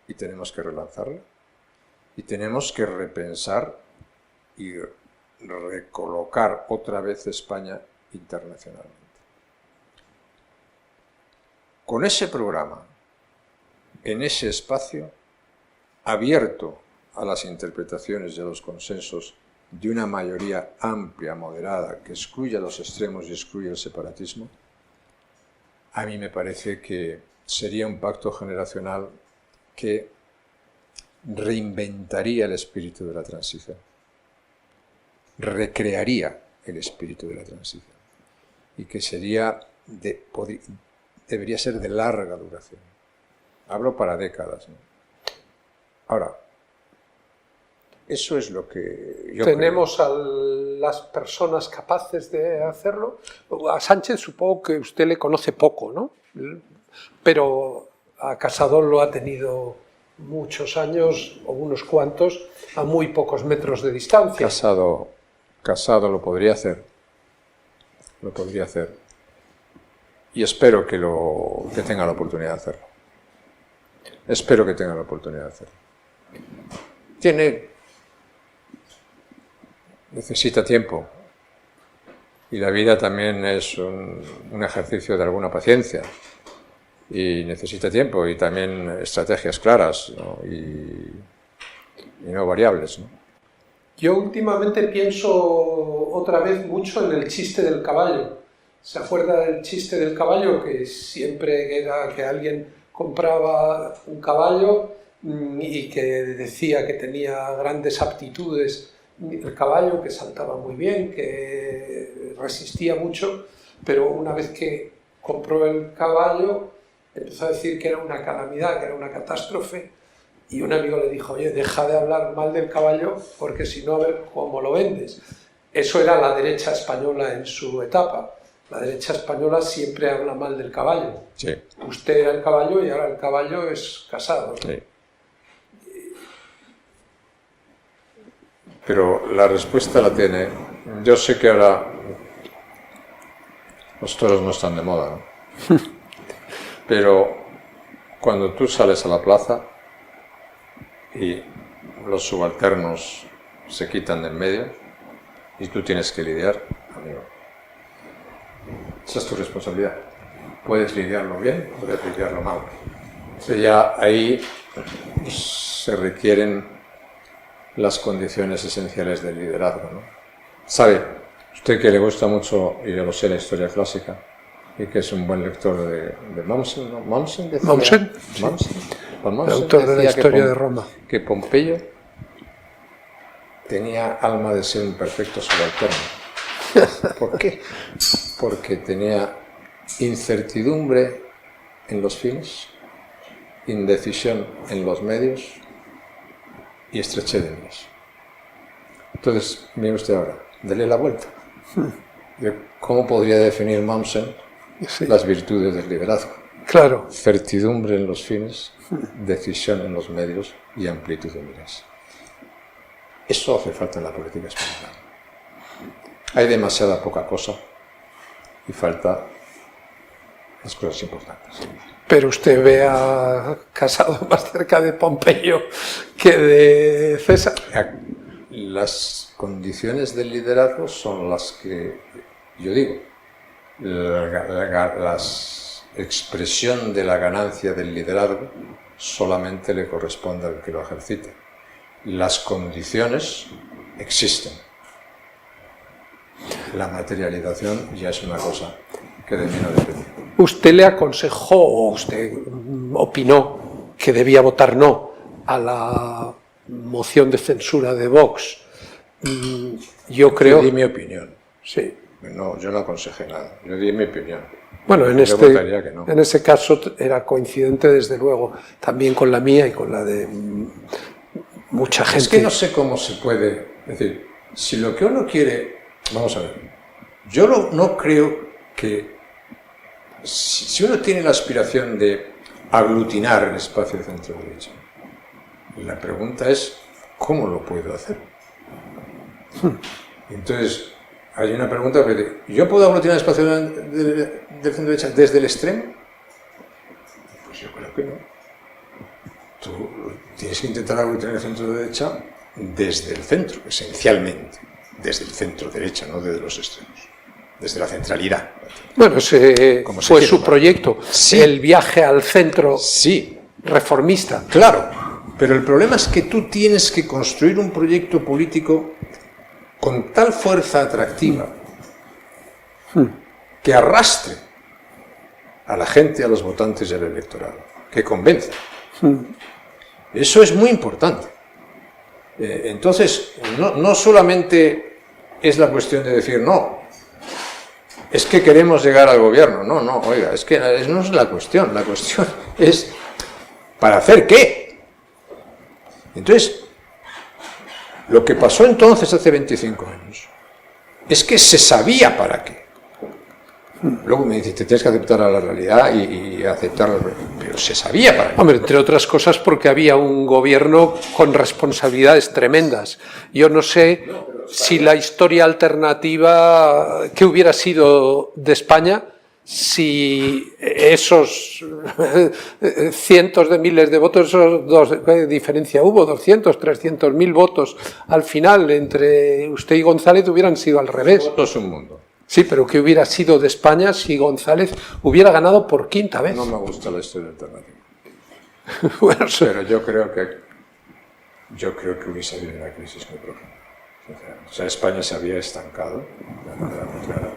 y tenemos que relanzarla. Y tenemos que repensar y recolocar otra vez España internacionalmente. Con ese programa, en ese espacio, abierto a las interpretaciones y a los consensos de una mayoría amplia, moderada, que excluya los extremos y excluya el separatismo, a mí me parece que sería un pacto generacional que reinventaría el espíritu de la transición, recrearía el espíritu de la transición y que debería ser de larga duración. Hablo para décadas, ¿no? Ahora, eso es lo que yo ¿Tenemos creo. a las personas capaces de hacerlo? A Sánchez supongo que usted le conoce poco, ¿no? Pero a Casado lo ha tenido muchos años, o unos cuantos, a muy pocos metros de distancia. Casado lo podría hacer. Lo podría hacer. Y espero que tenga la oportunidad de hacerlo. Espero que tenga la oportunidad de hacerlo. Necesita tiempo. Y la vida también es un ejercicio de alguna paciencia. Y necesita tiempo y también estrategias claras, ¿no? y no variables, ¿no? Yo últimamente pienso otra vez mucho en el chiste del caballo. ¿Se acuerda del chiste del caballo? Que siempre era que alguien compraba un caballo y que decía que tenía grandes aptitudes el caballo, que saltaba muy bien, que resistía mucho, pero una vez que compró el caballo empezó a decir que era una calamidad, que era una catástrofe, y un amigo le dijo: oye, deja de hablar mal del caballo porque si no, a ver cómo lo vendes. Eso era la derecha española en su etapa. La derecha española siempre habla mal del caballo. Sí. Usted era el caballo y ahora el caballo es Casado, ¿no? Sí. Pero la respuesta la tiene. Yo sé que ahora los toros no están de moda, ¿no? Pero cuando tú sales a la plaza y los subalternos se quitan del medio y tú tienes que lidiar, amigo, esa es tu responsabilidad. Puedes lidiarlo bien, puedes lidiarlo mal. Pero ya ahí se requieren las condiciones esenciales del liderazgo, ¿no? Sabe, usted que le gusta mucho, y yo lo sé, la historia clásica, y que es un buen lector de Mommsen, ¿no? ¿Mommsen decía? Mommsen, sí. Mommsen El autor de la historia de Roma. Que Pompeyo tenía alma de ser un perfecto subalterno. ¿Por qué? Porque tenía incertidumbre en los fines, indecisión en los medios y estrechez de miras. Entonces, mire usted ahora, dele la vuelta. ¿Cómo podría definir Mommsen las virtudes del liderazgo? Claro. Certidumbre en los fines, decisión en los medios y amplitud de miras. Eso hace falta en la política española. Hay demasiada poca cosa y falta las cosas importantes. Pero usted ve a Casado más cerca de Pompeyo que de César. Las condiciones del liderazgo son las que Yo digo, la expresión de la ganancia del liderazgo solamente le corresponde al que lo ejercita. Las condiciones existen. La materialización ya es una cosa que de mí no depende. ¿Usted le aconsejó o usted opinó que debía votar no a la moción de censura de Vox? Yo creo... Yo di mi opinión. Sí. No, yo no aconsejé nada. Yo di mi opinión. Bueno, en votaría que no. En ese caso era coincidente, desde luego, también con la mía y con la de mucha gente. Es que no sé cómo se puede... Es decir, si lo que uno quiere... Vamos a ver. Yo no creo que... Si uno tiene la aspiración de aglutinar el espacio de centro-derecha, la pregunta es, ¿cómo lo puedo hacer? Entonces, hay una pregunta que dice, ¿yo puedo aglutinar el espacio del centro-derecha desde el extremo? Pues yo creo que no. Tú tienes que intentar aglutinar el centro-derecha desde el centro, esencialmente. Desde el centro-derecha, no desde los extremos. Desde la centralidad. Bueno, fue su proyecto, sí. El viaje al centro sí. Reformista. Claro, pero el problema es que tú tienes que construir un proyecto político con tal fuerza atractiva que arrastre a la gente, a los votantes y al electorado, que convenza. Eso es muy importante. Entonces, no solamente es la cuestión de decir no, es que queremos llegar al gobierno. No, oiga, es que no es la cuestión es ¿para hacer qué? Entonces, lo que pasó entonces hace 25 años es que se sabía para qué. Luego me dices, te tienes que aceptar a la realidad y aceptarla, pero se sabía para qué. Hombre, entre otras cosas porque había un gobierno con responsabilidades tremendas. Yo no sé si la historia alternativa que hubiera sido de España, si esos cientos de miles de votos, ¿qué diferencia hubo? 200, 300.000 votos al final entre usted y González hubieran sido al revés. Votos es un mundo. Sí, pero ¿qué hubiera sido de España si González hubiera ganado por quinta vez? No me gusta la historia alternativa. Bueno, pero yo creo que hubiese habido una crisis muy profunda. O sea, España se había estancado de manera muy clara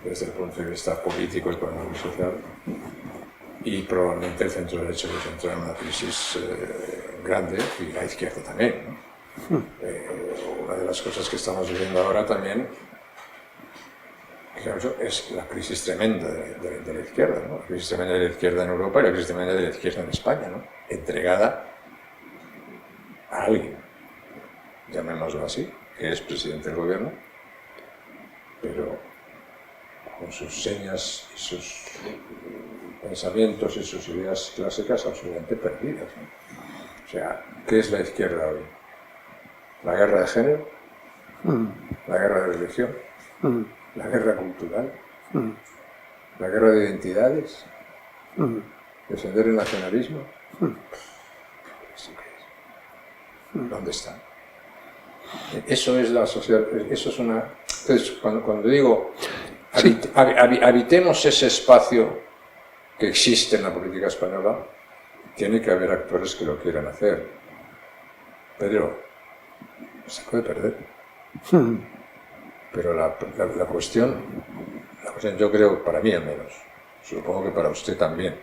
desde el punto de vista político, económico y social, y probablemente el centro derecho hubiese entrado en una crisis grande, y la izquierda también, ¿no? Una de las cosas que estamos viviendo ahora también es la crisis tremenda de la izquierda, ¿no? La crisis tremenda de la izquierda en Europa y la crisis tremenda de la izquierda en España, ¿no? Entregada a alguien, llamémoslo así, que es presidente del gobierno, pero con sus señas y sus pensamientos y sus ideas clásicas absolutamente perdidas, ¿no? O sea, ¿qué es la izquierda hoy? ¿La guerra de género? ¿La guerra de religión? ¿La guerra cultural? ¿La guerra de identidades? ¿Defender el nacionalismo? ¿Eso qué es? ¿Dónde está? Eso es la sociedad, eso es una... Entonces, cuando digo, habitemos ese espacio que existe en la política española, tiene que haber actores que lo quieran hacer. Pedro, se puede perder. Pero la cuestión, yo creo, para mí al menos, supongo que para usted también,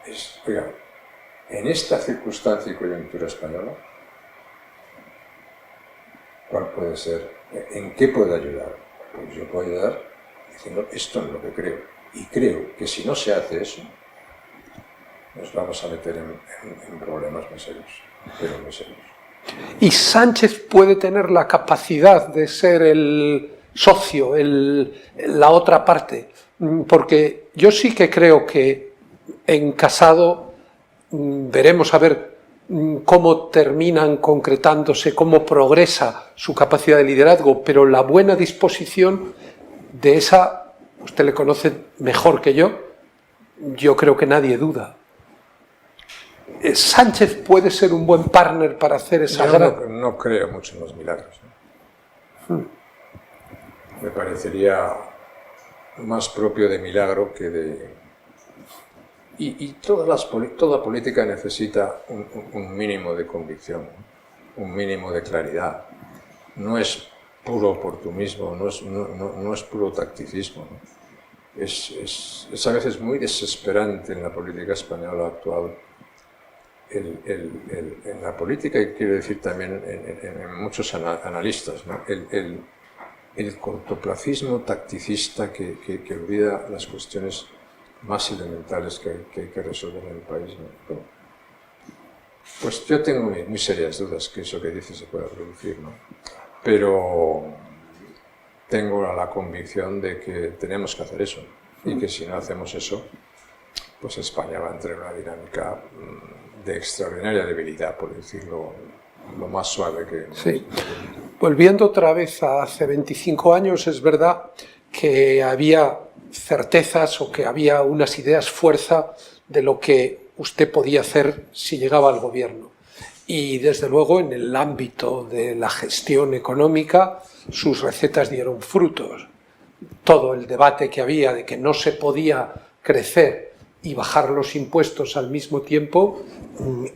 es, oiga, en esta circunstancia y coyuntura española, ¿cuál puede ser? ¿En qué puedo ayudar? Pues yo puedo ayudar diciendo esto es lo que creo. Y creo que si no se hace eso, nos vamos a meter en problemas muy serios, pero muy serios. ¿Y Sánchez puede tener la capacidad de ser el socio, la otra parte? Porque yo sí que creo que en Casado veremos a ver cómo terminan concretándose, cómo progresa su capacidad de liderazgo, pero la buena disposición de esa, usted le conoce mejor que yo creo que nadie duda. ¿Sánchez puede ser un buen partner para hacer esa gran...? No creo mucho en los milagros, ¿no? me parecería más propio de Milagro que de... Y toda política necesita un mínimo de convicción, un mínimo de claridad. No es puro oportunismo, no es puro tacticismo, ¿no? Es a veces muy desesperante en la política española actual, en la política, y quiero decir también en muchos analistas, ¿no? El cortoplacismo tacticista que olvida las cuestiones más elementales que hay que resolver en el país, ¿no? Bueno, pues yo tengo muy serias dudas que eso que dice se pueda producir, ¿no? Pero tengo la convicción de que tenemos que hacer eso, y que si no hacemos eso, pues España va a entrar en una dinámica de extraordinaria debilidad, por decirlo lo más suave que... Sí. Volviendo otra vez a hace 25 años, es verdad que había certezas o que había unas ideas fuerza de lo que usted podía hacer si llegaba al gobierno. Y desde luego en el ámbito de la gestión económica sus recetas dieron frutos. Todo el debate que había de que no se podía crecer y bajar los impuestos al mismo tiempo,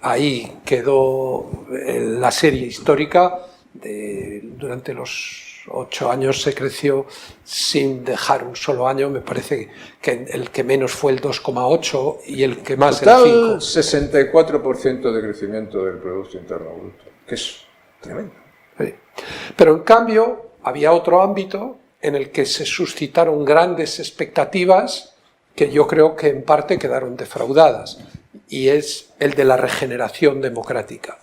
ahí quedó la serie histórica. Durante los 8 años se creció sin dejar un solo año, me parece que el que menos fue el 2,8 y el que más total, el 5. 64% de crecimiento del Producto Interno Bruto, que es tremendo. Sí. Pero en cambio había otro ámbito en el que se suscitaron grandes expectativas que yo creo que en parte quedaron defraudadas, y es el de la regeneración democrática.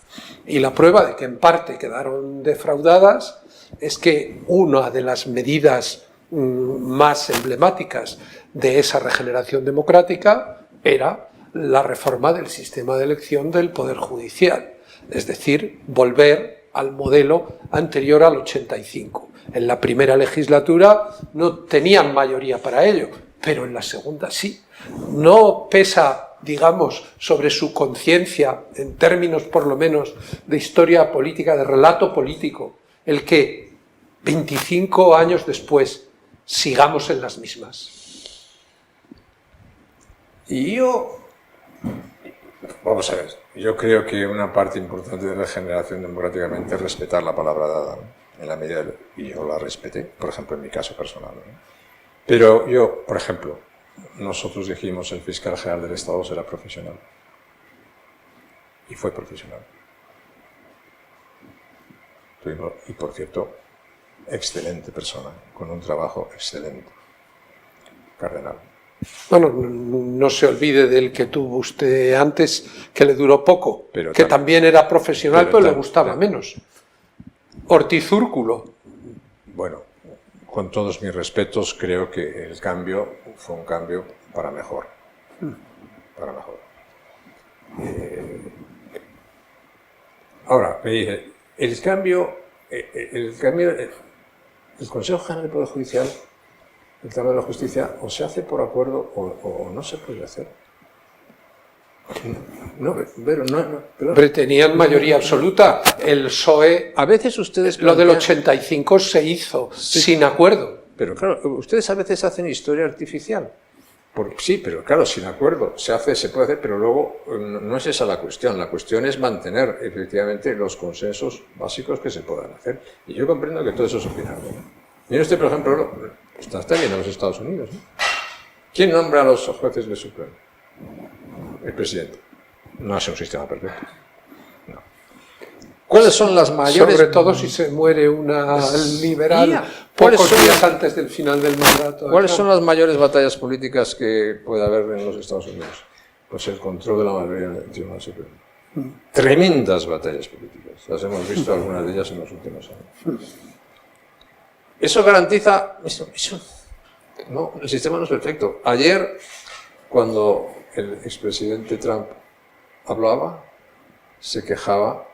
Y la prueba de que en parte quedaron defraudadas es que una de las medidas más emblemáticas de esa regeneración democrática era la reforma del sistema de elección del Poder Judicial, es decir, volver al modelo anterior al 85. En la primera legislatura no tenían mayoría para ello, pero en la segunda sí. No pesa, digamos, sobre su conciencia, en términos por lo menos de historia política, de relato político, el que 25 años después sigamos en las mismas. Y vamos a ver, yo creo que una parte importante de la regeneración democráticamente es respetar la palabra dada, ¿no? En la medida y yo la respeté, por ejemplo, en mi caso personal, ¿no? Pero yo, por ejemplo, nosotros dijimos el fiscal general del Estado será profesional. Y fue profesional. Y por cierto, excelente persona, con un trabajo excelente. Cardenal. Bueno, no se olvide del que tuvo usted antes, que le duró poco, pero que también era profesional, pero le gustaba menos. Ortiz Úrculo. Bueno, con todos mis respetos, creo que el cambio fue un cambio para mejor. Para mejor. Ahora, me dije, el Consejo General del Poder Judicial, el Tribunal de la Justicia, o se hace por acuerdo o no se puede hacer. No, pero Pero tenían mayoría absoluta. El PSOE, a veces ustedes lo del 85 se hizo sin acuerdo. Pero claro, ustedes a veces hacen historia artificial. Sí, pero claro, sin acuerdo se puede hacer, pero luego no es esa la cuestión. La cuestión es mantener efectivamente los consensos básicos que se puedan hacer. Y yo comprendo que todo eso es opinable, ¿no? Mire usted, por ejemplo, está bien en los Estados Unidos, ¿no? ¿Quién nombra a los jueces del Supremo? El presidente. No es un sistema perfecto. No. ¿Cuáles son las mayores... Sobre todo si se muere una liberal pocos días antes del final del mandato. ¿Cuáles son las mayores batallas políticas que puede haber en los Estados Unidos? Pues el control de la mayoría del Tribunal Supremo. Tremendas batallas políticas. Las hemos visto algunas de ellas en los últimos años. Eso garantiza... No, el sistema no es perfecto. Ayer, cuando el expresidente Trump hablaba, se quejaba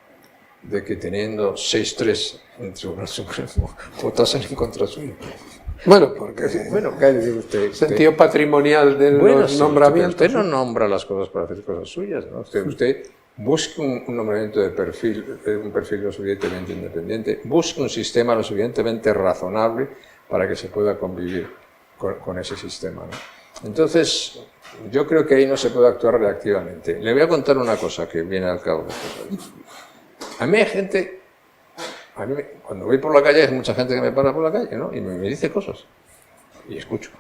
de que teniendo 6-3 en el Tribunal Supremo votasen en contra suyo. Bueno, porque ¿qué dice usted? Sentido patrimonial de los nombramientos. Usted no nombra las cosas para hacer cosas suyas, ¿no? Usted busque un nombramiento de perfil, un perfil lo suficientemente independiente, busque un sistema lo suficientemente razonable para que se pueda convivir con ese sistema, ¿no? Entonces, yo creo que ahí no se puede actuar reactivamente. Le voy a contar una cosa que viene al cabo. A mí hay gente, cuando voy por la calle, hay mucha gente que me para por la calle, ¿no? Y me dice cosas. Y escucho.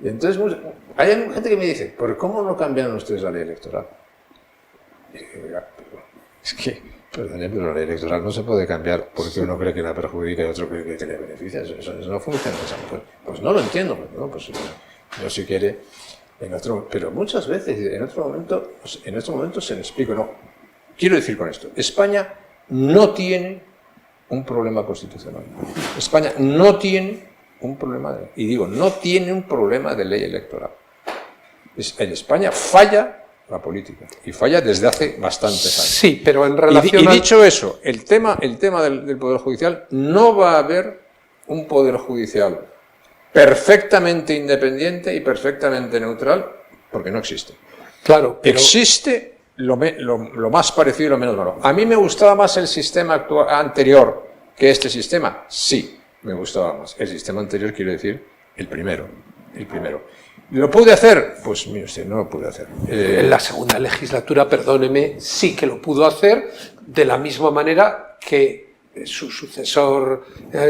Y entonces hay gente que me dice, ¿por cómo no cambiaron ustedes la ley electoral? Y digo, es que, perdone, pero la ley electoral no se puede cambiar porque uno cree que la perjudica y otro cree que le beneficia. Eso no funciona. Pues no lo entiendo, ¿no? Pues yo si quiere, pero muchas veces, en otro momento se me explico, no. Quiero decir con esto, España no tiene un problema constitucional. España no tiene un problema, no tiene un problema de ley electoral. En España falla la política, y falla desde hace bastantes años. Sí, pero en relación y dicho eso, el tema del Poder Judicial, no va a haber un Poder Judicial perfectamente independiente y perfectamente neutral, porque no existe. Claro, pero existe lo más parecido y lo menos malo. ¿A mí me gustaba más el sistema anterior que este sistema? Sí, me gustaba más. El sistema anterior, quiero decir, el primero. ¿Lo pude hacer? Pues mire usted, no lo pude hacer. En la segunda legislatura, perdóneme, sí que lo pudo hacer, de la misma manera que su sucesor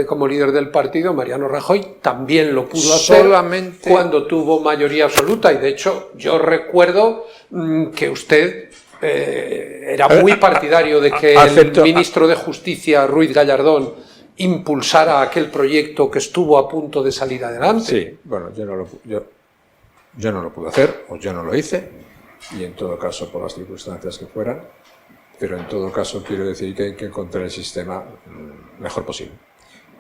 como líder del partido, Mariano Rajoy, también lo pudo hacer solamente cuando tuvo mayoría absoluta. Y de hecho, yo recuerdo que usted era muy partidario de que el ministro de Justicia, Ruiz Gallardón, impulsara aquel proyecto que estuvo a punto de salir adelante. Sí, bueno, yo no lo pude hacer, o yo no lo hice, y en todo caso por las circunstancias que fueran, pero en todo caso quiero decir que hay que encontrar el sistema mejor posible.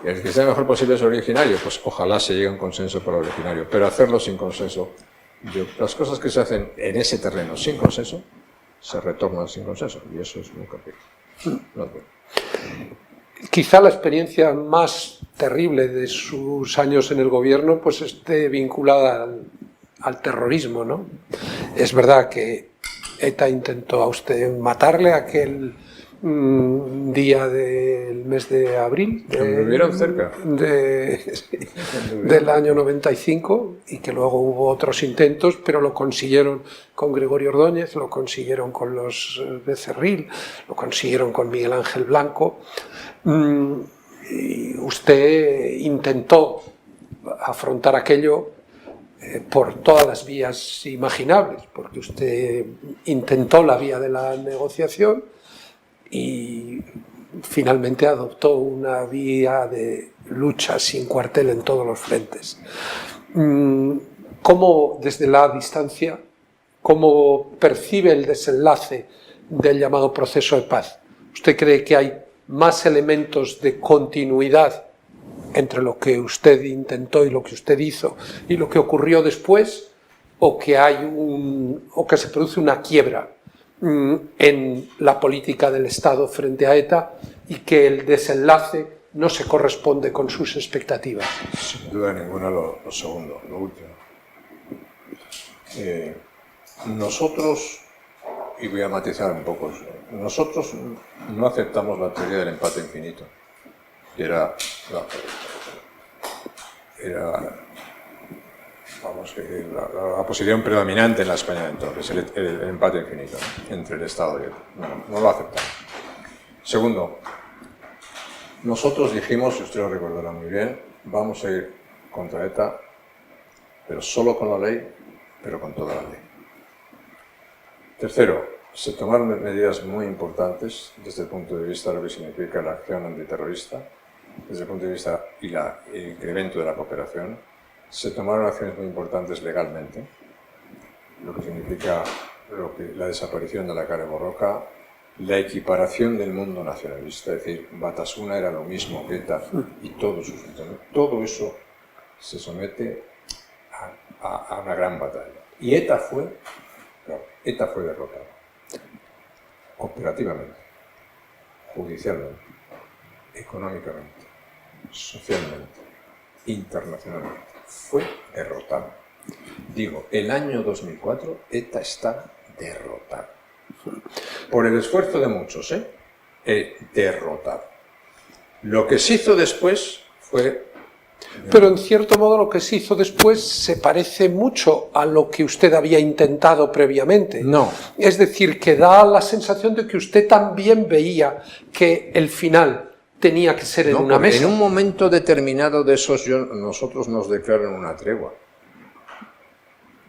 Y el que sea mejor posible es originario, pues ojalá se llegue a un consenso para el originario, pero hacerlo sin consenso, las cosas que se hacen en ese terreno sin consenso, se retornan sin consenso, y eso es muy complicado. No es bueno. Quizá la experiencia más terrible de sus años en el gobierno pues esté vinculada al terrorismo, ¿no? Es verdad que ETA intentó a usted matarle aquel día del mes de abril del año 95, y que luego hubo otros intentos, pero lo consiguieron con Gregorio Ordóñez, lo consiguieron con los Becerril, lo consiguieron con Miguel Ángel Blanco. Y usted intentó afrontar aquello por todas las vías imaginables, porque usted intentó la vía de la negociación y finalmente adoptó una vía de lucha sin cuartel en todos los frentes. ¿Cómo, desde la distancia, cómo percibe el desenlace del llamado proceso de paz? ¿Usted cree que hay más elementos de continuidad entre lo que usted intentó y lo que usted hizo y lo que ocurrió después, o que se produce una quiebra en la política del Estado frente a ETA y que el desenlace no se corresponde con sus expectativas? Sin duda ninguna lo segundo, lo último. Nosotros, y voy a matizar un poco, nosotros no aceptamos la teoría del empate infinito, que era la posición predominante en la España de entonces, el empate infinito, ¿no?, entre el Estado y ETA. No lo aceptamos. Segundo, nosotros dijimos, y usted lo recordará muy bien, vamos a ir contra ETA, pero solo con la ley, pero con toda la ley. Tercero, se tomaron medidas muy importantes desde el punto de vista de lo que significa la acción antiterrorista, desde el punto de vista y el incremento de la cooperación. Se tomaron acciones muy importantes legalmente, lo que significa la desaparición de la kale borroka, la equiparación del mundo nacionalista, es decir, Batasuna era lo mismo que ETA y todo eso se somete a una gran batalla. Y ETA fue derrotada, operativamente, judicialmente, económicamente, socialmente, internacionalmente. Fue derrotada. Digo, el año 2004 ETA está derrotada. Por el esfuerzo de muchos, derrotada. Lo que se hizo después fue Pero en cierto modo lo que se hizo después se parece mucho a lo que usted había intentado previamente. No. Es decir, que da la sensación de que usted también veía que el final tenía que ser en una mesa. En un momento determinado de esos, nosotros nos declaran una tregua.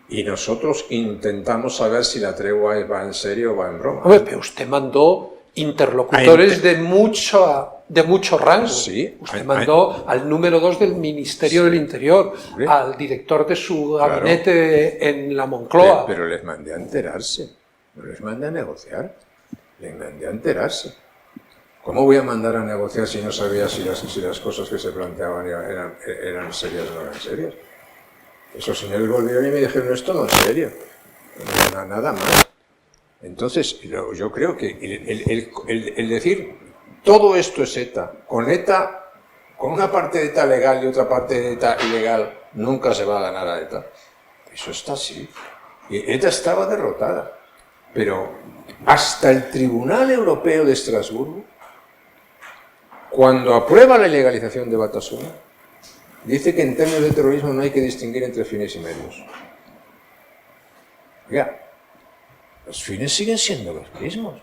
Y nosotros intentamos saber si la tregua va en serio o va en broma. Hombre, pero usted mandó interlocutores de mucho rango. Sí. Usted mandó al número 2 del Ministerio del Interior, al director de su gabinete en la Moncloa. Pero les mandé a enterarse, no les mandé a negociar, les mandé a enterarse. ¿Cómo voy a mandar a negociar si no sabía si las cosas que se planteaban eran serias o no eran serias? Esos señores volvieron y me dijeron, esto no es serio, nada más. Entonces, yo creo que el decir, todo esto es ETA, con una parte de ETA legal y otra parte de ETA ilegal, nunca se va a ganar a ETA. Eso está así. Y ETA estaba derrotada. Pero hasta el Tribunal Europeo de Estrasburgo, cuando aprueba la ilegalización de Batasuna, dice que en términos de terrorismo no hay que distinguir entre fines y medios. Oiga, los fines siguen siendo los mismos.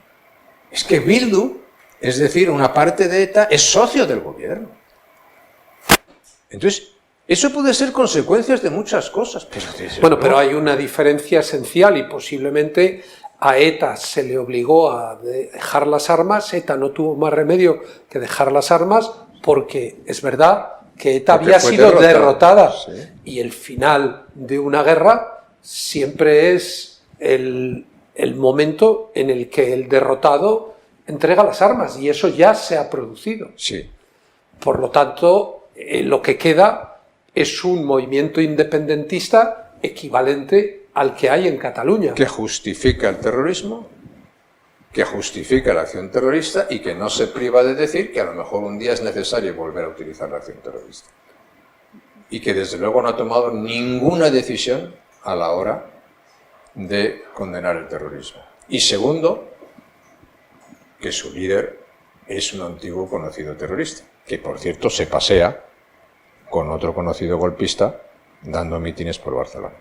Es que Bildu, es decir, una parte de ETA, es socio del gobierno. Entonces, eso puede ser consecuencias de muchas cosas. Pero hay una diferencia esencial y posiblemente a ETA se le obligó a dejar las armas. ETA no tuvo más remedio que dejar las armas porque es verdad que ETA había sido derrotada. Sí. Y el final de una guerra siempre es el momento en el que el derrotado entrega las armas, y eso ya se ha producido. Sí. Por lo tanto, lo que queda es un movimiento independentista equivalente al que hay en Cataluña. Que justifica el terrorismo, que justifica la acción terrorista y que no se priva de decir que a lo mejor un día es necesario volver a utilizar la acción terrorista. Y que desde luego no ha tomado ninguna decisión a la hora de condenar el terrorismo. Y segundo, que su líder es un antiguo conocido terrorista, que por cierto se pasea con otro conocido golpista dando mítines por Barcelona.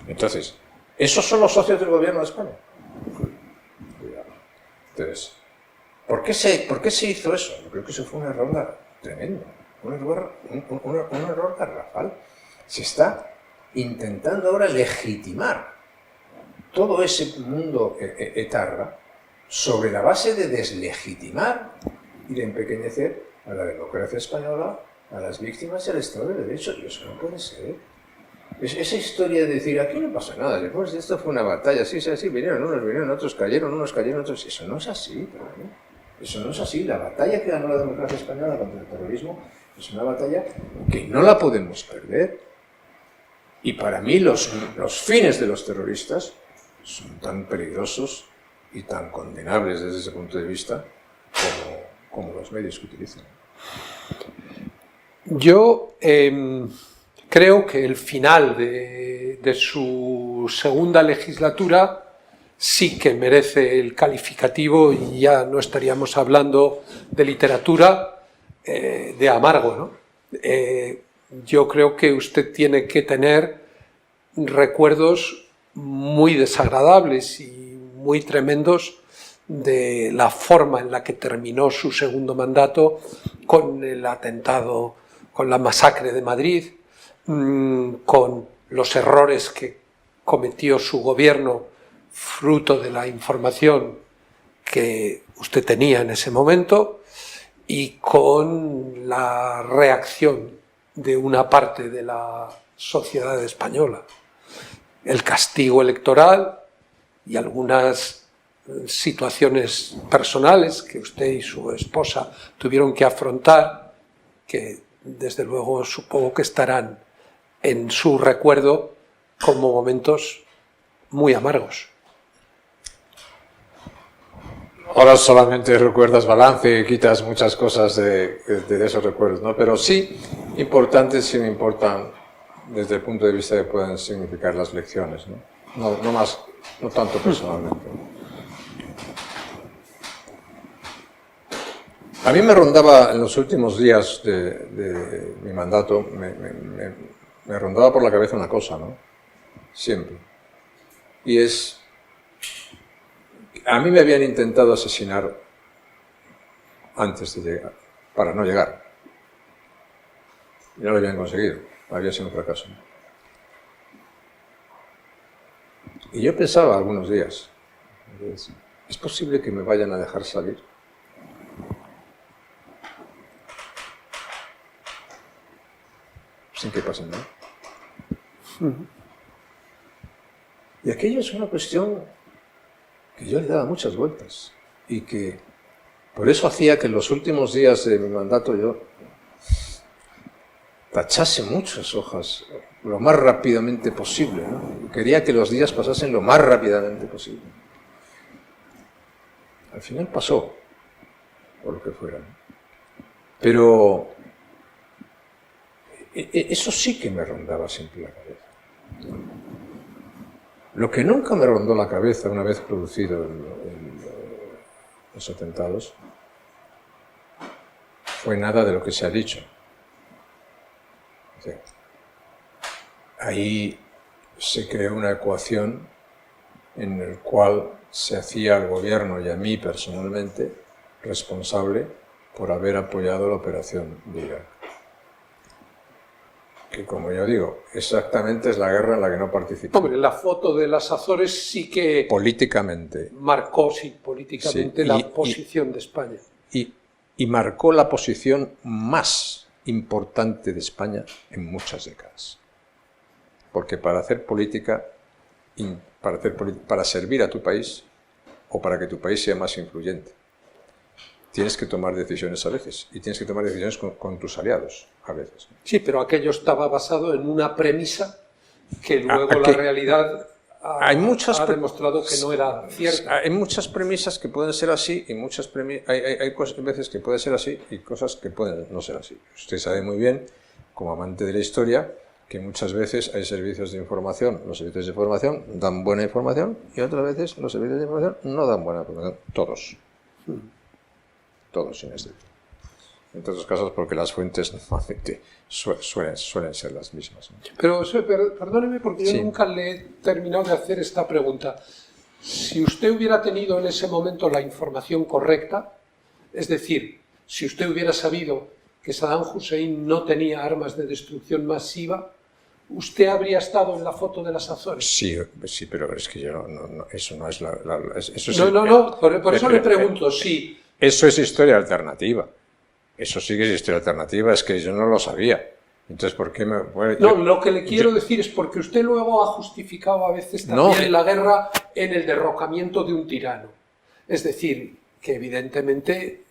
Entonces, ¿esos son los socios del gobierno de España? Entonces, ¿por qué se hizo eso? Yo creo que eso fue un error tremendo, un error garrafal. Se está intentando ahora legitimar todo ese mundo etarra sobre la base de deslegitimar y de empequeñecer a la democracia española, a las víctimas y al Estado de Derecho. Y eso no puede ser. Esa historia de decir, aquí no pasa nada, después de esto fue una batalla, sí, vinieron unos, otros cayeron, otros... Eso no es así, ¿no? Eso no es así. La batalla que ganó la democracia española contra el terrorismo es una batalla que no la podemos perder. Y para mí los fines de los terroristas son tan peligrosos y tan condenables desde ese punto de vista como los medios que utilizan. Yo creo que el final de su segunda legislatura sí que merece el calificativo, y ya no estaríamos hablando de literatura, de amargo, ¿no? Yo creo que usted tiene que tener recuerdos muy desagradables y muy tremendos de la forma en la que terminó su segundo mandato, con el atentado, con la masacre de Madrid, con los errores que cometió su gobierno fruto de la información que usted tenía en ese momento, y con la reacción de una parte de la sociedad española. El castigo electoral y algunas situaciones personales que usted y su esposa tuvieron que afrontar, que desde luego supongo que estarán en su recuerdo como momentos muy amargos. Ahora solamente recuerdas balance y quitas muchas cosas de esos recuerdos, ¿no? Pero sí importantes, sí me importan desde el punto de vista que pueden significar las lecciones, ¿no? No tanto personalmente. A mí me rondaba en los últimos días de mi mandato, me rondaba por la cabeza una cosa, ¿no? Siempre. Y es, a mí me habían intentado asesinar antes de llegar, para no llegar. Y no lo habían conseguido, había sido un fracaso. Y yo pensaba algunos días, ¿es posible que me vayan a dejar salir? Sin que pase nada. Y aquello es una cuestión que yo le daba muchas vueltas y que por eso hacía que en los últimos días de mi mandato yo tachase muchas hojas lo más rápidamente posible, ¿no? Quería que los días pasasen lo más rápidamente posible. Al final pasó, por lo que fuera, ¿no? Pero eso sí que me rondaba siempre la cabeza. Lo que nunca me rondó la cabeza una vez producidos los atentados fue nada de lo que se ha dicho. O sea, ahí se creó una ecuación en la cual se hacía al gobierno y a mí personalmente responsable por haber apoyado la operación de Irak. Que, como yo digo, exactamente es la guerra en la que no participó. Hombre, la foto de las Azores sí que políticamente marcó, políticamente sí, la posición de España. Y marcó la posición más importante de España en muchas décadas. Porque para hacer política, para servir a tu país, o para que tu país sea más influyente, tienes que tomar decisiones a veces, y tienes que tomar decisiones con tus aliados a veces. Sí, pero aquello estaba basado en una premisa que luego la realidad ha demostrado que no era cierta. Hay muchas premisas que pueden ser así, y hay veces que puede ser así, y cosas que pueden no ser así. Usted sabe muy bien, como amante de la historia, que muchas veces hay servicios de información. Los servicios de información dan buena información, y otras veces los servicios de información no dan buena información. Todos. Todos, sin excepción. En todos los casos, porque las fuentes normalmente suelen ser las mismas, ¿no? Pero perdóneme, porque yo nunca le he terminado de hacer esta pregunta. Si usted hubiera tenido en ese momento la información correcta, es decir, si usted hubiera sabido que Saddam Hussein no tenía armas de destrucción masiva, ¿usted habría estado en la foto de las Azores? Sí, pero es que yo eso no es por eso le pregunto, sí. Eso es historia alternativa. Eso sí que es historia alternativa, es que yo no lo sabía. Entonces, ¿por qué me...? Bueno, lo que le quiero decir es porque usted luego ha justificado a veces también la guerra en el derrocamiento de un tirano. Es decir, que evidentemente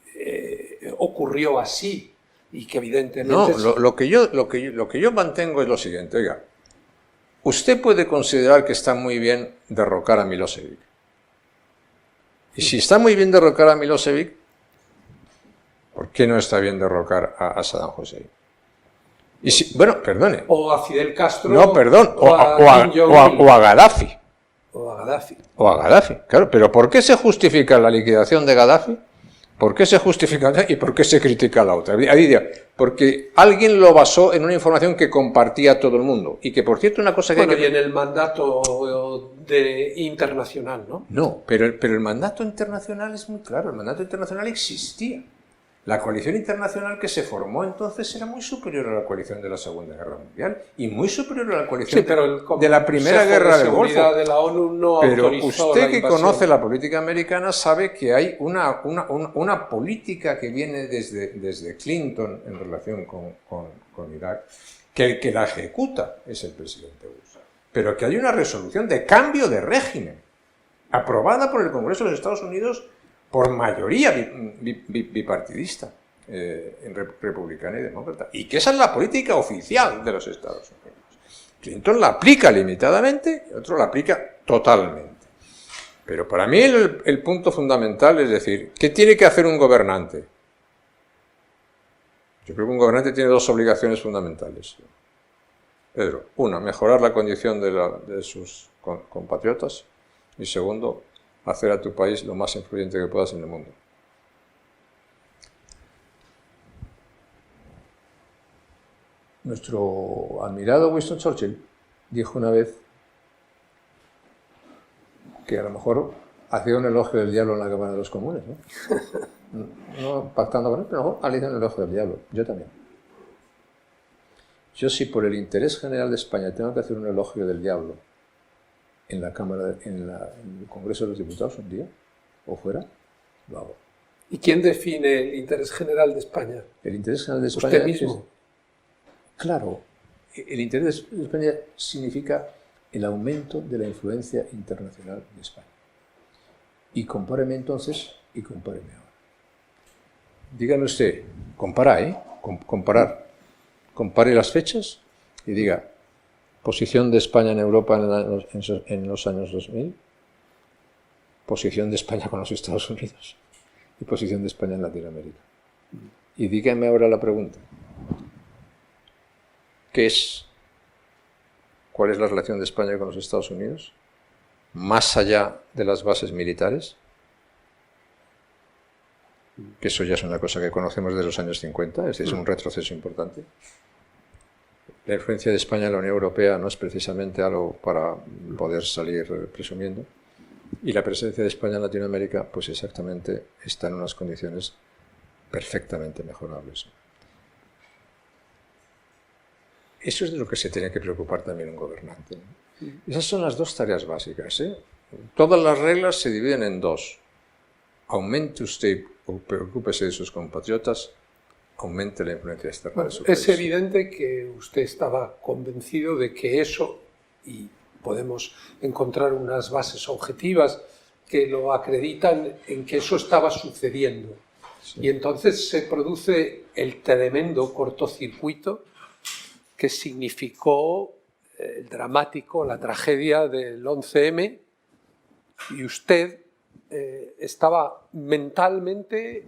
ocurrió así y que evidentemente... No, lo que yo mantengo es lo siguiente, oiga. Usted puede considerar que está muy bien derrocar a Milosevic. Y si está muy bien derrocar a Milosevic, ¿por qué no está bien derrocar a Saddam Hussein? Y bueno, perdone. O a Fidel Castro. No, perdón. O a Gaddafi. O a Gaddafi. O a Gaddafi, claro. Pero ¿por qué se justifica la liquidación de Gaddafi? ¿Por qué se justifica y por qué se critica la otra? Porque alguien lo basó en una información que compartía todo el mundo. Y que, por cierto, una cosa que... Bueno, y en el mandato internacional, ¿no? No, pero el mandato internacional es muy claro. El mandato internacional existía. La coalición internacional que se formó entonces era muy superior a la coalición de la Segunda Guerra Mundial y muy superior a la coalición de la Primera Guerra del Golfo. De la ONU no pero autorizó usted la que invasión. conoce la política americana sabe que hay una política que viene desde Clinton en relación con Irak, que el que la ejecuta es el presidente Bush. Pero que hay una resolución de cambio de régimen aprobada por el Congreso de los Estados Unidos por mayoría bipartidista, republicana y demócrata. Y que esa es la política oficial de los Estados Unidos. Clinton la aplica limitadamente y otro la aplica totalmente. Pero para mí el punto fundamental es decir, ¿qué tiene que hacer un gobernante? Yo creo que un gobernante tiene dos obligaciones fundamentales. Pedro, una, mejorar la condición de sus compatriotas y segundo, hacer a tu país lo más influyente que puedas en el mundo. Nuestro admirado Winston Churchill dijo una vez que a lo mejor hacía un elogio del diablo en la Cámara de los Comunes, ¿no? No pactando con él, pero a lo mejor le hizo un elogio del diablo. Yo también. Yo, si por el interés general de España tengo que hacer un elogio del diablo en la Cámara, en el Congreso de los Diputados un día, o fuera, lo hago. ¿Y quién define el interés general de España? El interés general de España... ¿Usted mismo? Claro, el interés de España significa el aumento de la influencia internacional de España. Y compáreme entonces y compáreme ahora. Dígame usted, comparar. Compare las fechas y diga posición de España en Europa en los años 2000, posición de España con los Estados Unidos y posición de España en Latinoamérica. Y dígame ahora la pregunta. ¿Cuál es la relación de España con los Estados Unidos? Más allá de las bases militares, que eso ya es una cosa que conocemos desde los años 50, es decir, es un retroceso importante. La influencia de España en la Unión Europea no es precisamente algo para poder salir presumiendo. Y la presencia de España en Latinoamérica, pues exactamente, está en unas condiciones perfectamente mejorables. Eso es de lo que se tiene que preocupar también un gobernante, ¿no? Esas son las dos tareas básicas, ¿eh? Todas las reglas se dividen en dos. Aumente usted o preocúpese de sus compatriotas, aumente la influencia externa de su país. Es evidente que usted estaba convencido de que eso, y podemos encontrar unas bases objetivas que lo acreditan en que eso estaba sucediendo. Sí. Y entonces se produce el tremendo cortocircuito que significó el dramático, la tragedia del 11M, y usted estaba mentalmente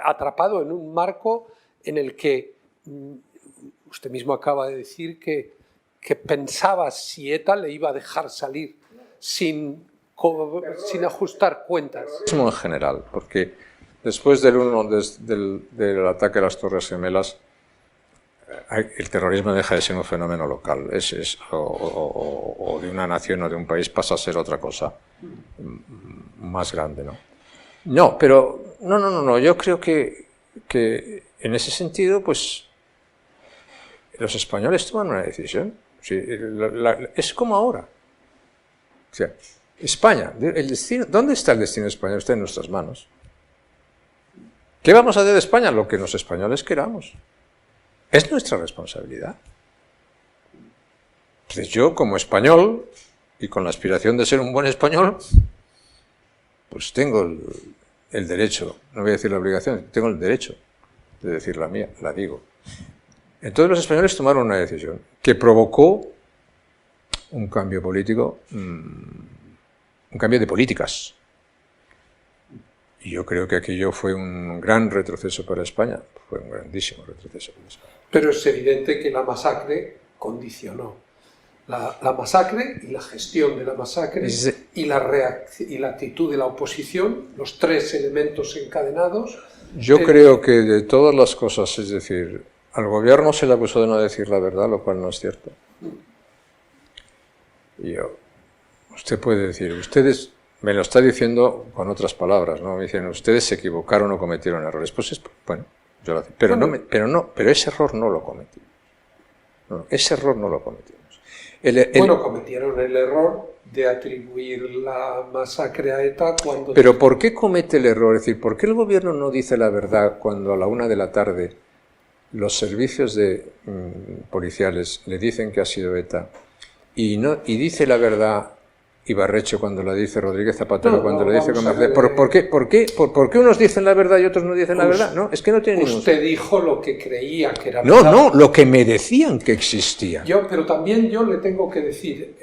atrapado en un marco en el que usted mismo acaba de decir que pensaba si ETA le iba a dejar salir sin ajustar cuentas. En general, porque después del ataque a las Torres Gemelas, el terrorismo deja de ser un fenómeno local, o de una nación o de un país pasa a ser otra cosa más grande, ¿no? No, pero no. Yo creo que en ese sentido, pues los españoles toman una decisión. Sí, es como ahora. O sea, España, el destino, ¿dónde está el destino de España? Está en nuestras manos. ¿Qué vamos a hacer de España? Lo que los españoles queramos. Es nuestra responsabilidad. Entonces yo, como español, y con la aspiración de ser un buen español, pues tengo el derecho, no voy a decir la obligación, tengo el derecho de decir la mía, la digo. Entonces los españoles tomaron una decisión que provocó un cambio político, un cambio de políticas. Y yo creo que aquello fue un gran retroceso para España, fue un grandísimo retroceso para España. Pero es evidente que la masacre condicionó. La masacre y la gestión de la masacre y la actitud de la oposición, los tres elementos encadenados. Yo creo que de todas las cosas, es decir, al gobierno se le acusó de no decir la verdad, lo cual no es cierto. Y usted puede decir, ustedes, me lo está diciendo con otras palabras, ¿no? Me dicen, ustedes se equivocaron o cometieron errores. Pues bueno, yo lo digo, pero ese error no lo cometí. No, ese error no lo cometimos. Bueno, cometieron el error de atribuir la masacre a ETA cuando... Pero ¿por qué comete el error? Es decir, ¿por qué el gobierno no dice la verdad cuando a la 1 de la tarde los servicios policiales le dicen que ha sido ETA y dice la verdad Ibarreche cuando la dice Rodríguez Zapatero cuando la dice Comercial? ¿Por qué unos dicen la verdad y otros no dicen la verdad? No, es que no tiene ningún sentido. Usted dijo lo que creía que era verdad. No, lo que me decían que existía. Pero también yo le tengo que decir,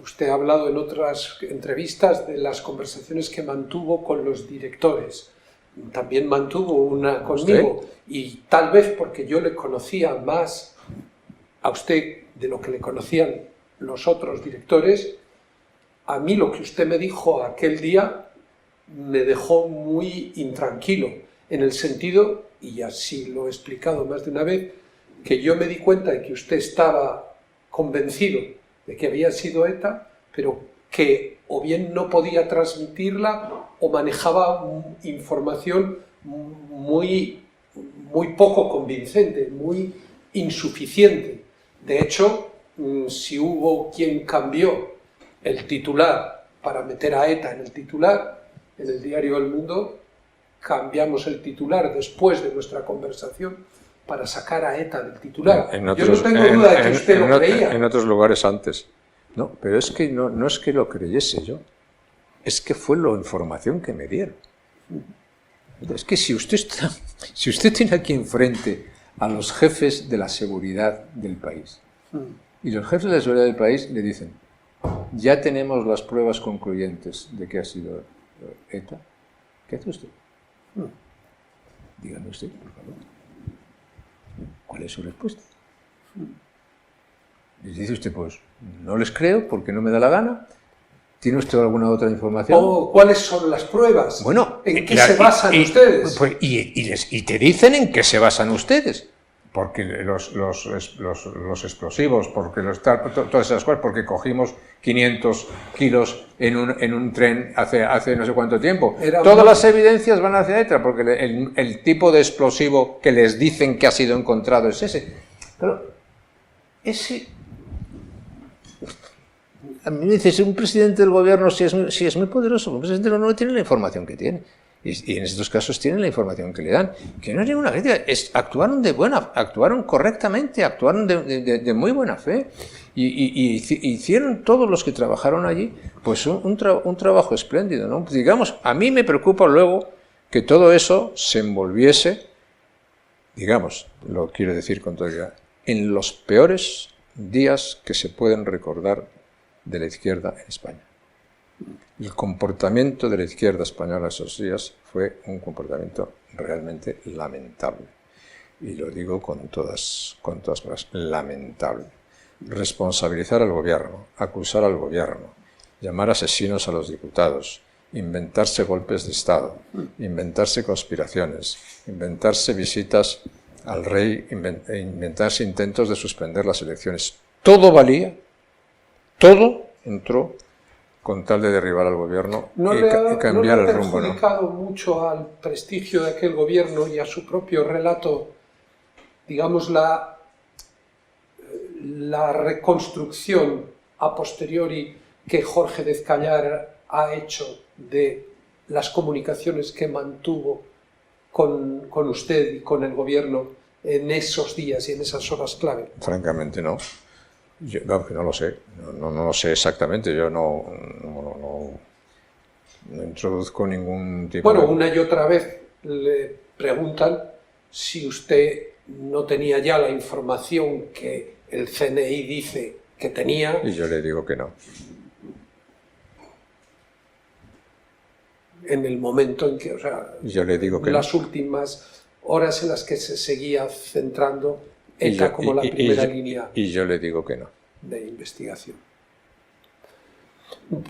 usted ha hablado en otras entrevistas de las conversaciones que mantuvo con los directores. También mantuvo una conmigo. ¿Usted? Y tal vez porque yo le conocía más a usted de lo que le conocían los otros directores, a mí lo que usted me dijo aquel día me dejó muy intranquilo, en el sentido, y así lo he explicado más de una vez, que yo me di cuenta de que usted estaba convencido de que había sido ETA, pero que o bien no podía transmitirla o manejaba información muy poco convincente, muy insuficiente. De hecho, si hubo quien cambió el titular para meter a ETA en el titular, en el diario El Mundo, cambiamos el titular después de nuestra conversación para sacar a ETA del titular. Yo no tengo duda de que usted lo creía. En otros lugares antes. No, pero es que no es que lo creyese yo, es que fue la información que me dieron. Es que si usted tiene aquí enfrente a los jefes de la seguridad del país, y los jefes de la seguridad del país le dicen, ya tenemos las pruebas concluyentes de que ha sido ETA, ¿qué hace usted? Dígame usted, por favor. ¿Cuál es su respuesta? Les dice usted, pues, no les creo porque no me da la gana. ¿Tiene usted alguna otra información? ¿Cuáles son las pruebas? Bueno, ¿en qué se basan ustedes? Pues, y te dicen en qué se basan ustedes. Porque los explosivos, porque todas esas cosas, porque cogimos 500 kilos en un tren hace no sé cuánto tiempo. Todas las evidencias van hacia ETA, porque el tipo de explosivo que les dicen que ha sido encontrado es ese. Pero ese... A mí me dices, un presidente del gobierno, si es muy poderoso, un presidente del gobierno tiene la información que tiene. Y en estos casos tienen la información que le dan. Que no es ninguna crítica, actuaron correctamente, actuaron de muy buena fe. Y hicieron todos los que trabajaron allí, pues un trabajo espléndido, ¿no? Digamos, a mí me preocupa luego que todo eso se envolviese, digamos, lo quiero decir con toda en los peores días que se pueden recordar de la izquierda en España. El comportamiento de la izquierda española esos días fue un comportamiento realmente lamentable. Y lo digo con todas palabras, lamentable. Responsabilizar al gobierno, acusar al gobierno, llamar asesinos a los diputados, inventarse golpes de Estado, inventarse conspiraciones, inventarse visitas al rey, inventarse intentos de suspender las elecciones. Todo valía, todo entró con tal de derribar al gobierno y cambiar el rumbo. ¿No le ha perjudicado mucho al prestigio de aquel gobierno y a su propio relato, digamos, la reconstrucción a posteriori que Jorge de Ezcallar ha hecho de las comunicaciones que mantuvo con usted y con el gobierno en esos días y en esas horas clave? Francamente no. Yo no lo sé, no lo sé exactamente, yo no introduzco ningún tipo de... Bueno, una y otra vez le preguntan si usted no tenía ya la información que el CNI dice que tenía. Y yo le digo que no. En el momento en que, o sea, yo le digo que las últimas horas en las que se seguía centrando ETA como la primera línea. Y yo le digo que no. De investigación.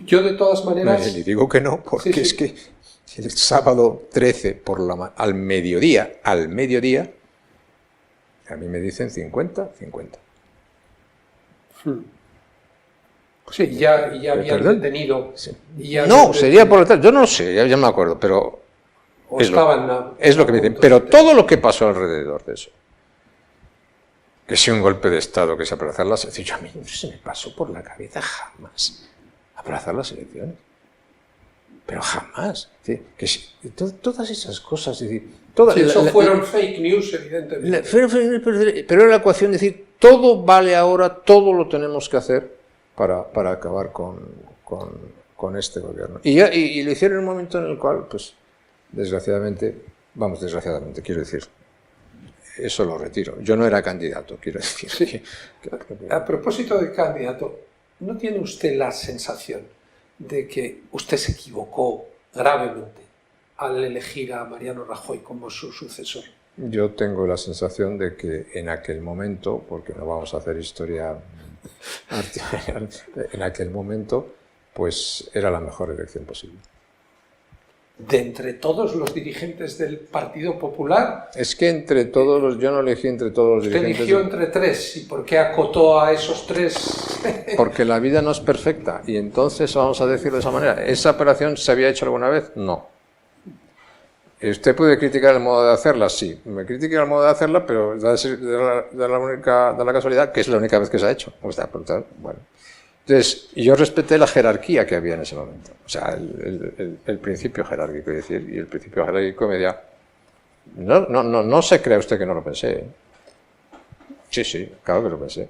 Yo de todas maneras... Le digo que no, porque es que el sábado 13 al mediodía, a mí me dicen 50. Sí, ya habían detenido. Sí. No, sería por lo tanto, yo no sé, ya me acuerdo, pero es lo que me dicen. Pero todo lo que pasó alrededor de eso, que sea un golpe de Estado, que sea aplazar las elecciones, a mí no se me pasó por la cabeza jamás aplazar las elecciones. Pero jamás. Todas esas cosas, eso fueron fake news, evidentemente. Pero era la ecuación de decir, todo vale ahora, todo lo tenemos que hacer para acabar con este gobierno. Y lo hicieron en un momento en el cual, pues, desgraciadamente, quiero decir, eso lo retiro. Yo no era candidato, quiero decir. Sí. A propósito de candidato, ¿no tiene usted la sensación de que usted se equivocó gravemente al elegir a Mariano Rajoy como su sucesor? Yo tengo la sensación de que en aquel momento, porque no vamos a hacer historia en aquel momento, pues era la mejor elección posible. de entre todos los dirigentes del Partido Popular. Es que entre todos los, yo no elegí entre todos los dirigentes. Usted eligió entre tres, ¿y por qué acotó a esos tres? Porque la vida no es perfecta, y entonces vamos a decirlo de esa manera. ¿Esa operación se había hecho alguna vez? No. ¿Usted puede criticar el modo de hacerla? Sí. Me critica el modo de hacerla, pero da la casualidad que es la única vez que se ha hecho. O sea, bueno. Entonces, yo respeté la jerarquía que había en ese momento. O sea, el principio jerárquico, es decir, y el principio jerárquico me decía, no se crea usted que no lo pensé. ¿Eh? Sí, claro que lo pensé.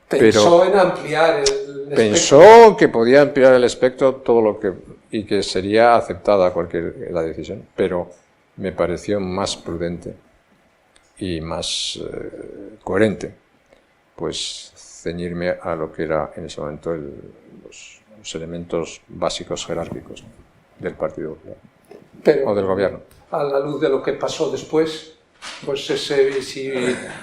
Pensó en ampliar el espectro. Pensó que podía ampliar el espectro todo lo que y que sería aceptada la decisión, pero me pareció más prudente y más coherente, pues ceñirme a lo que era en ese momento los elementos básicos jerárquicos del Partido Popular o del gobierno. A la luz de lo que pasó después, pues si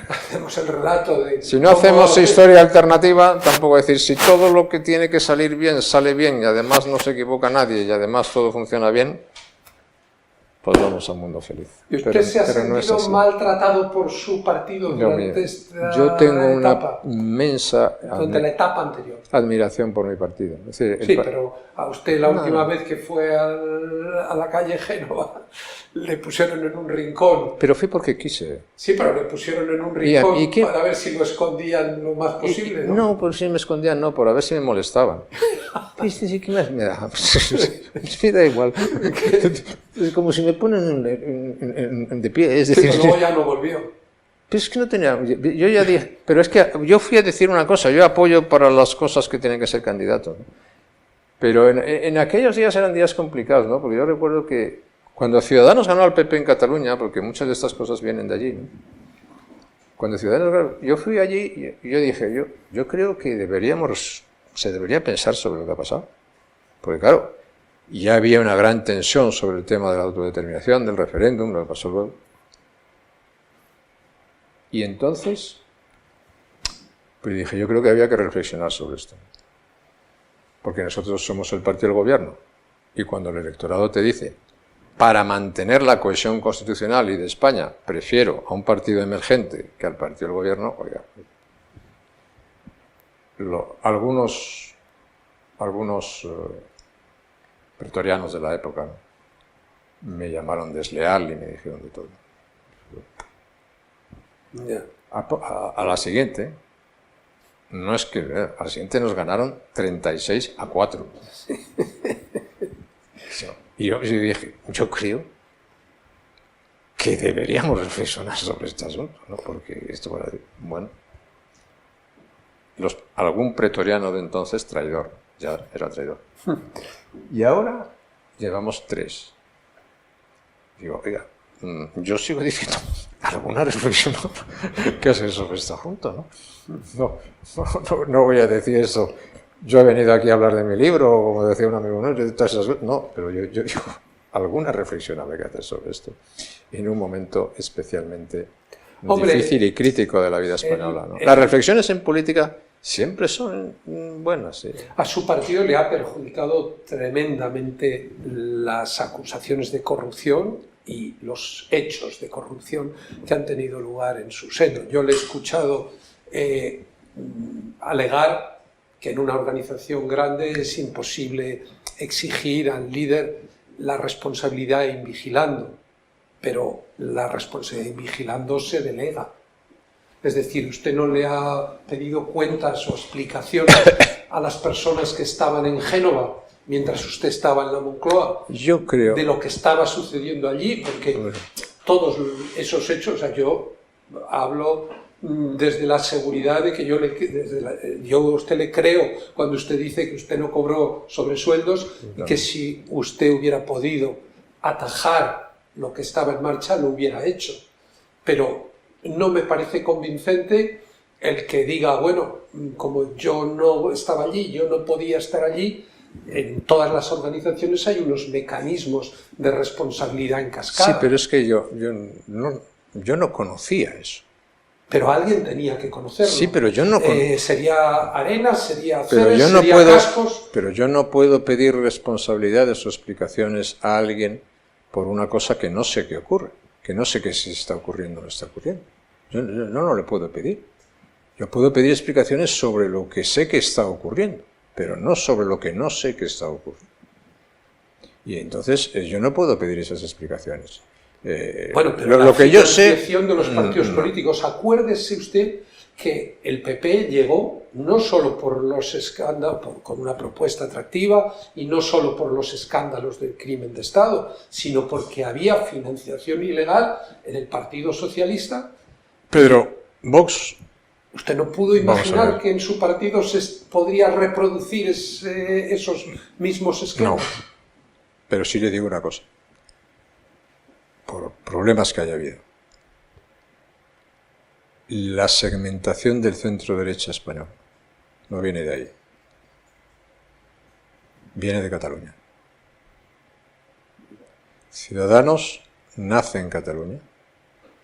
hacemos el relato de... Si no hacemos historia alternativa, tampoco decir, si todo lo que tiene que salir bien sale bien y además no se equivoca nadie y además todo funciona bien, pues vamos a un mundo feliz. ¿Y usted se ha sentido maltratado por su partido durante esta Yo tengo una etapa? Inmensa Durante la etapa anterior. Admiración por mi partido. Es decir, sí, pero a usted la última vez que fue a la calle Génova le pusieron en un rincón. Pero fue porque quise. Sí, pero le pusieron en un rincón para ver si lo escondían lo más posible, ¿no? No, por si me escondían, no, por a ver si me molestaban. ¿Qué más me da? Me da igual. Es como si me ponen de pie, es decir... Sí, pero luego ya no volvió. Pero es que no tenía... Yo ya dije... Pero es que yo fui a decir una cosa, yo apoyo para las cosas que tienen que ser candidatos, ¿no? Pero en aquellos días eran días complicados, ¿no? Porque yo recuerdo que cuando Ciudadanos ganó al PP en Cataluña, porque muchas de estas cosas vienen de allí, ¿no? Cuando Ciudadanos ganó, yo fui allí y yo dije, yo creo que se debería pensar sobre lo que ha pasado. Porque claro, ya había una gran tensión sobre el tema de la autodeterminación, del referéndum, lo que pasó luego. Y entonces, pues dije, yo creo que había que reflexionar sobre esto. Porque nosotros somos el partido del gobierno. Y cuando el electorado te dice, para mantener la cohesión constitucional y de España, prefiero a un partido emergente que al partido del gobierno, oiga, algunos pretorianos de la época, ¿no? Me llamaron desleal y me dijeron de todo. Yeah. A la siguiente, no es que a la siguiente nos ganaron 36-4. Y yo dije, yo creo que deberíamos reflexionar sobre este asunto, ¿no? Porque esto, bueno, algún pretoriano de entonces, traidor, ya era traidor. Y ahora llevamos 3. Digo, oiga, yo sigo diciendo, alguna reflexión que hacer sobre este asunto, ¿no? No voy a decir eso. Yo he venido aquí a hablar de mi libro, o como decía un amigo, no, pero yo digo, alguna reflexión habrá que hacer sobre esto. En un momento especialmente difícil y crítico de la vida española, ¿no? Las reflexiones en política siempre son buenas. Sí. A su partido le ha perjudicado tremendamente las acusaciones de corrupción y los hechos de corrupción que han tenido lugar en su seno. Yo le he escuchado alegar que en una organización grande es imposible exigir al líder la responsabilidad invigilando, pero la responsabilidad invigilando se delega. Es decir, usted no le ha pedido cuentas o explicaciones a las personas que estaban en Génova mientras usted estaba en la Moncloa. Yo creo. De lo que estaba sucediendo allí, porque todos esos hechos, o sea, yo hablo desde la seguridad de que yo a usted le creo cuando usted dice que usted no cobró sobresueldos y que si usted hubiera podido atajar lo que estaba en marcha lo hubiera hecho. Pero no me parece convincente el que diga, bueno, como yo no estaba allí, yo no podía estar allí. En todas las organizaciones hay unos mecanismos de responsabilidad en cascada. Sí, pero es que yo no conocía eso. pero alguien tenía que conocerlo. Sí, pero yo no... Sería Arenas, sería pero Ceres, yo no sería puedo, Cascos... Pero yo no puedo pedir responsabilidades o explicaciones a alguien por una cosa que no sé qué ocurre, que no sé qué si está ocurriendo o no está ocurriendo. Yo no le puedo pedir. Yo puedo pedir explicaciones sobre lo que sé que está ocurriendo, pero no sobre lo que no sé que está ocurriendo. Y entonces yo no puedo pedir esas explicaciones. Bueno, pero lo que yo sé... de los partidos políticos, acuérdese usted que el PP llegó no solo por los escándalos, con una propuesta atractiva, y no solo por los escándalos del crimen de Estado, sino porque había financiación ilegal en el Partido Socialista. Pedro, Vox... ¿Usted no pudo imaginar que en su partido se podría reproducir esos mismos esquemas? No, pero sí le digo una cosa. Por problemas que haya habido, la segmentación del centro-derecha español no viene de ahí. Viene de Cataluña. Ciudadanos nace en Cataluña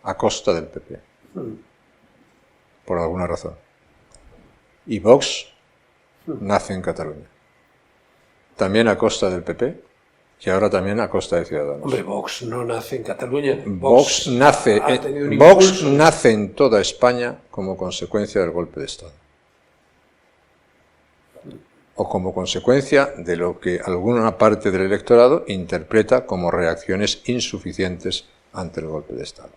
a costa del PP. Por alguna razón. Y Vox nace en Cataluña. También a costa del PP y ahora también a costa de Ciudadanos. Hombre, Vox no nace en Cataluña. Vox nace en toda España como consecuencia del golpe de Estado. O como consecuencia de lo que alguna parte del electorado interpreta como reacciones insuficientes ante el golpe de Estado.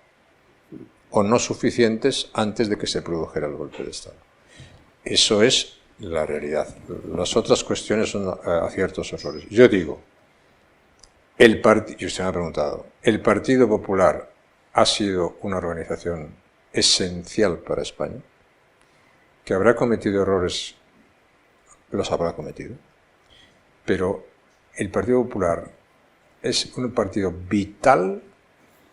O no suficientes antes de que se produjera el golpe de Estado. Eso es la realidad. Las otras cuestiones son aciertos o errores. Yo digo, y usted me ha preguntado, ¿el Partido Popular ha sido una organización esencial para España? ¿Que habrá cometido errores? Los habrá cometido. Pero el Partido Popular es un partido vital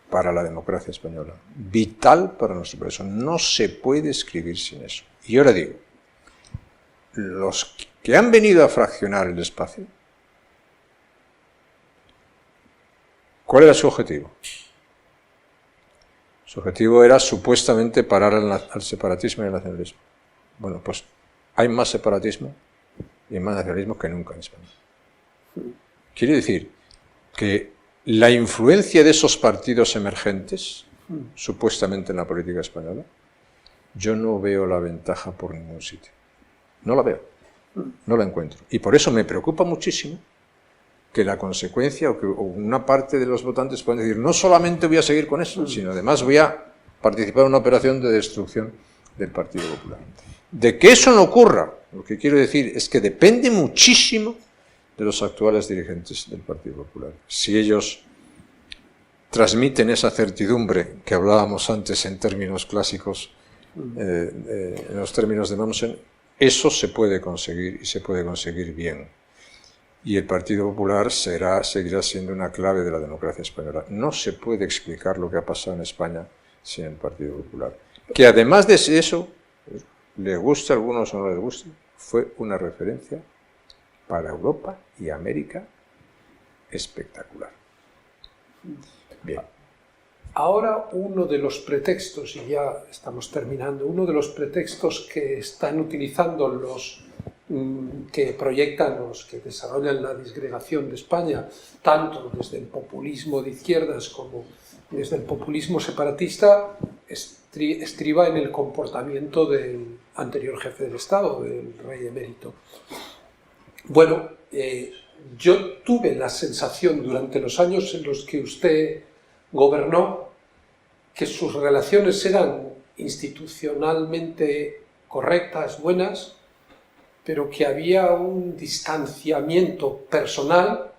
para la democracia española, vital para nuestro progreso. No se puede escribir sin eso. Y ahora digo, los que han venido a fraccionar el espacio, ¿cuál era su objetivo? Su objetivo era supuestamente parar al separatismo y al nacionalismo. Bueno, pues hay más separatismo y más nacionalismo que nunca en España. Quiere decir que la influencia de esos partidos emergentes, supuestamente en la política española, yo no veo la ventaja por ningún sitio. No la veo, no la encuentro. Y por eso me preocupa muchísimo que la consecuencia o que una parte de los votantes puedan decir no solamente voy a seguir con eso, sino además voy a participar en una operación de destrucción del Partido Popular. De que eso no ocurra, lo que quiero decir es que depende muchísimo de los actuales dirigentes del Partido Popular. Si ellos transmiten esa certidumbre que hablábamos antes en términos clásicos, en los términos de Mommsen, eso se puede conseguir y se puede conseguir bien. Y el Partido Popular seguirá siendo una clave de la democracia española. No se puede explicar lo que ha pasado en España sin el Partido Popular. Que además de eso, le guste a algunos o no les guste, fue una referencia para Europa y América espectacular. Bien. Ahora uno de los pretextos, y ya estamos terminando, uno de los pretextos que están utilizando los que proyectan, los que desarrollan la disgregación de España, tanto desde el populismo de izquierdas como desde el populismo separatista, estriba en el comportamiento del anterior jefe del Estado, del rey emérito. Bueno, yo tuve la sensación durante los años en los que usted gobernó que sus relaciones eran institucionalmente correctas, buenas, pero que había un distanciamiento personal,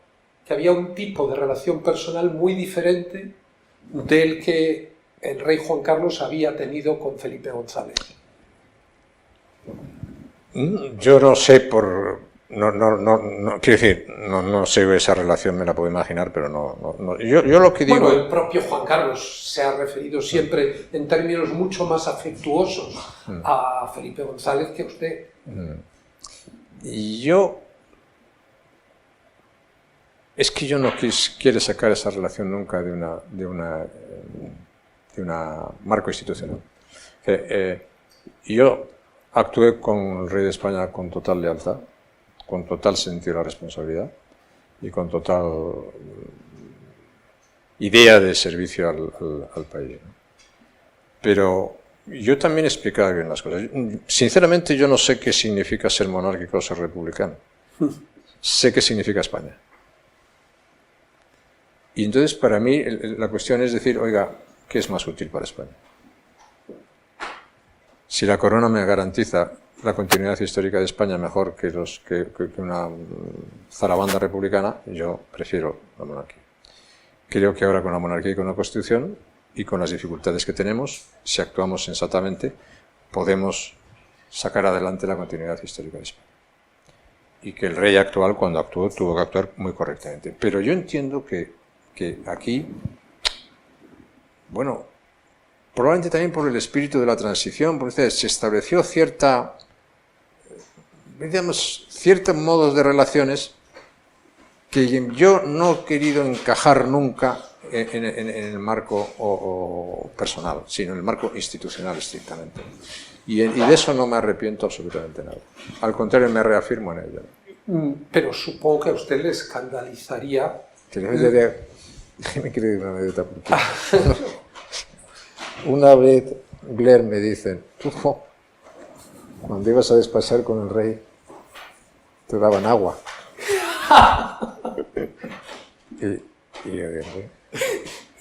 que había un tipo de relación personal muy diferente del que el rey Juan Carlos había tenido con Felipe González. Yo no sé quiero decir, no sé esa relación, me la puedo imaginar, pero no. Yo lo que digo... Bueno, el propio Juan Carlos se ha referido siempre en términos mucho más afectuosos a Felipe González que a usted. Y es que yo no quiero sacar esa relación nunca de una marco institucional. Yo actué con el rey de España con total lealtad, con total sentido de la responsabilidad y con total idea de servicio al país, ¿no? Pero yo también he explicado bien las cosas. Sinceramente, yo no sé qué significa ser monárquico o ser republicano. Sé qué significa España. Y entonces, para mí, la cuestión es decir, oiga, ¿qué es más útil para España? Si la corona me garantiza la continuidad histórica de España mejor que una zarabanda republicana, yo prefiero la monarquía. Creo que ahora con la monarquía y con la Constitución y con las dificultades que tenemos, si actuamos sensatamente, podemos sacar adelante la continuidad histórica de España. Y que el rey actual, cuando actuó, tuvo que actuar muy correctamente. Pero yo entiendo que aquí, bueno, probablemente también por el espíritu de la transición, porque se estableció ciertos modos de relaciones que yo no he querido encajar nunca en el marco personal, sino en el marco institucional estrictamente. Y de eso no me arrepiento absolutamente nada. Al contrario, me reafirmo en ello. Pero supongo que a usted le escandalizaría... Déjeme que le diga una anécdota. Una vez Blair me dice, tú, cuando ibas a despachar con el rey, te daban agua. Y yo digo,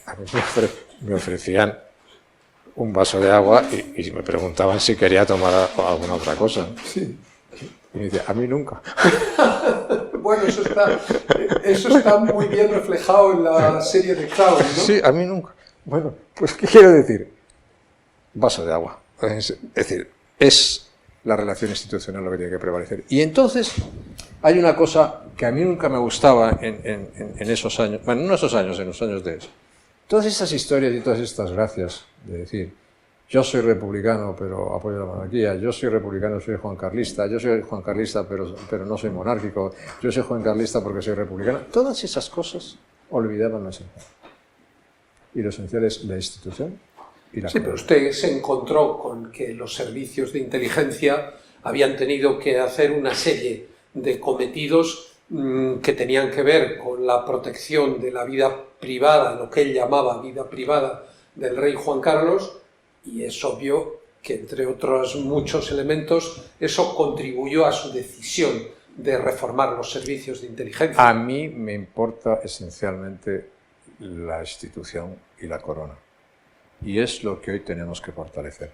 a mí me ofrecían un vaso de agua y me preguntaban si quería tomar alguna otra cosa. Sí. Y me dice, a mí nunca. Bueno, eso está muy bien reflejado en la serie de Crown, ¿no? Sí, a mí nunca. Bueno, pues ¿qué quiero decir? Vaso de agua. Es decir, es la relación institucional lo que tiene que prevalecer. Y entonces hay una cosa que a mí nunca me gustaba en esos años, bueno, no esos años, en los años de eso. Todas estas historias y todas estas gracias de decir, yo soy republicano pero apoyo la monarquía, yo soy republicano, soy juancarlista, yo soy juancarlista pero no soy monárquico, yo soy juancarlista porque soy republicano, todas esas cosas olvidaban lo esencial. Y lo esencial es la institución y la Sí, pero usted se encontró con que los servicios de inteligencia habían tenido que hacer una serie de cometidos que tenían que ver con la protección de la vida privada, lo que él llamaba vida privada del rey Juan Carlos, y es obvio que, entre otros muchos elementos, eso contribuyó a su decisión de reformar los servicios de inteligencia. A mí me importa esencialmente la institución y la corona. Y es lo que hoy tenemos que fortalecer.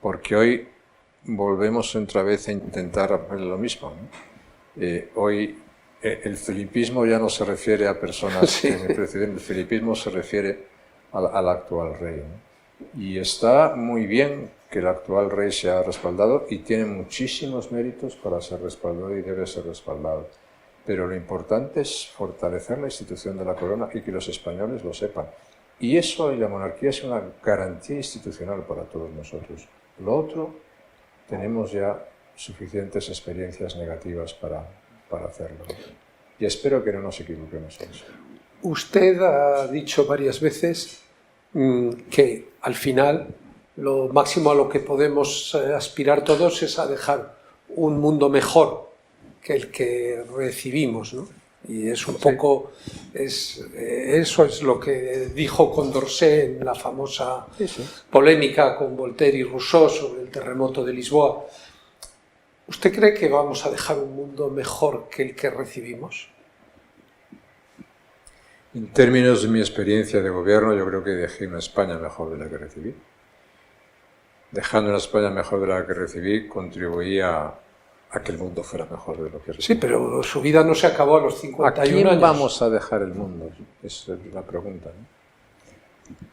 Porque hoy volvemos otra vez a intentar hacer lo mismo, ¿no? Hoy el filipismo ya no se refiere a personas Sí. que me preceden, el filipismo se refiere al actual rey, ¿no? Y está muy bien que el actual rey sea respaldado y tiene muchísimos méritos para ser respaldado y debe ser respaldado. Pero lo importante es fortalecer la institución de la corona y que los españoles lo sepan. Y eso y la monarquía es una garantía institucional para todos nosotros. Lo otro, tenemos ya suficientes experiencias negativas para hacerlo. Y espero que no nos equivoquemos en eso. Usted ha dicho varias veces que al final lo máximo a lo que podemos aspirar todos es a dejar un mundo mejor que el que recibimos, ¿no? Y es un poco, eso es lo que dijo Condorcet en la famosa polémica con Voltaire y Rousseau sobre el terremoto de Lisboa. ¿Usted cree que vamos a dejar un mundo mejor que el que recibimos? En términos de mi experiencia de gobierno, yo creo que dejé una España mejor de la que recibí. Dejando una España mejor de la que recibí, contribuía a que el mundo fuera mejor de lo que recibí. Sí, pero su vida no se acabó a los 51 ¿A quién años. vamos a dejar el mundo? Esa es la pregunta,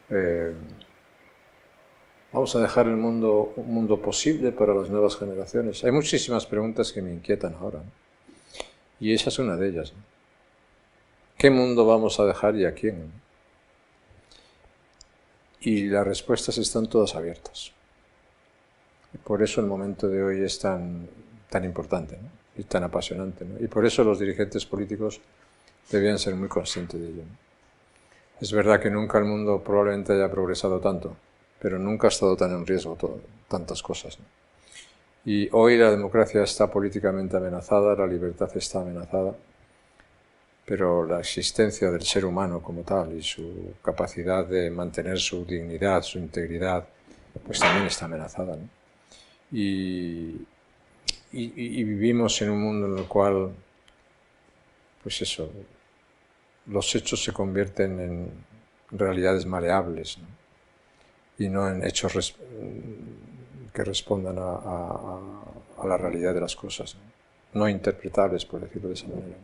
¿no? ¿Vamos a dejar el mundo un mundo posible para las nuevas generaciones? Hay muchísimas preguntas que me inquietan ahora, ¿no? Y esa es una de ellas, ¿no? ¿Qué mundo vamos a dejar y a quién? Y las respuestas están todas abiertas. Y por eso el momento de hoy es tan importante, ¿no? Y tan apasionante, ¿no? Y por eso los dirigentes políticos debían ser muy conscientes de ello, ¿no? Es verdad que nunca el mundo probablemente haya progresado tanto, pero nunca ha estado tan en riesgo tantas cosas, ¿no? Y hoy la democracia está políticamente amenazada, la libertad está amenazada, pero la existencia del ser humano como tal y su capacidad de mantener su dignidad, su integridad, pues también está amenazada, ¿no? Y vivimos en un mundo en el cual, pues eso, los hechos se convierten en realidades maleables, ¿no? Y no en hechos que respondan a la realidad de las cosas, no interpretables, por decirlo de esa manera.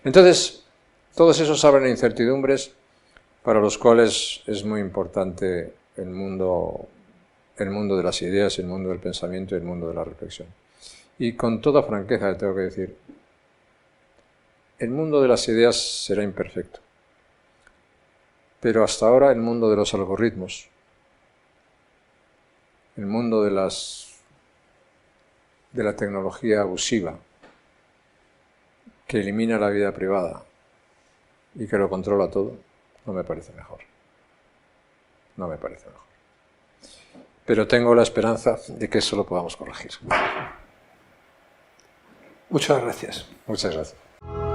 Entonces, todos esos abren incertidumbres para los cuales es muy importante el mundo de las ideas, el mundo del pensamiento y el mundo de la reflexión. Y con toda franqueza le tengo que decir, el mundo de las ideas será imperfecto, pero hasta ahora el mundo de los algoritmos, el mundo de la tecnología abusiva, que elimina la vida privada y que lo controla todo, no me parece mejor. No me parece mejor. Pero tengo la esperanza de que eso lo podamos corregir. Muchas gracias. Muchas gracias.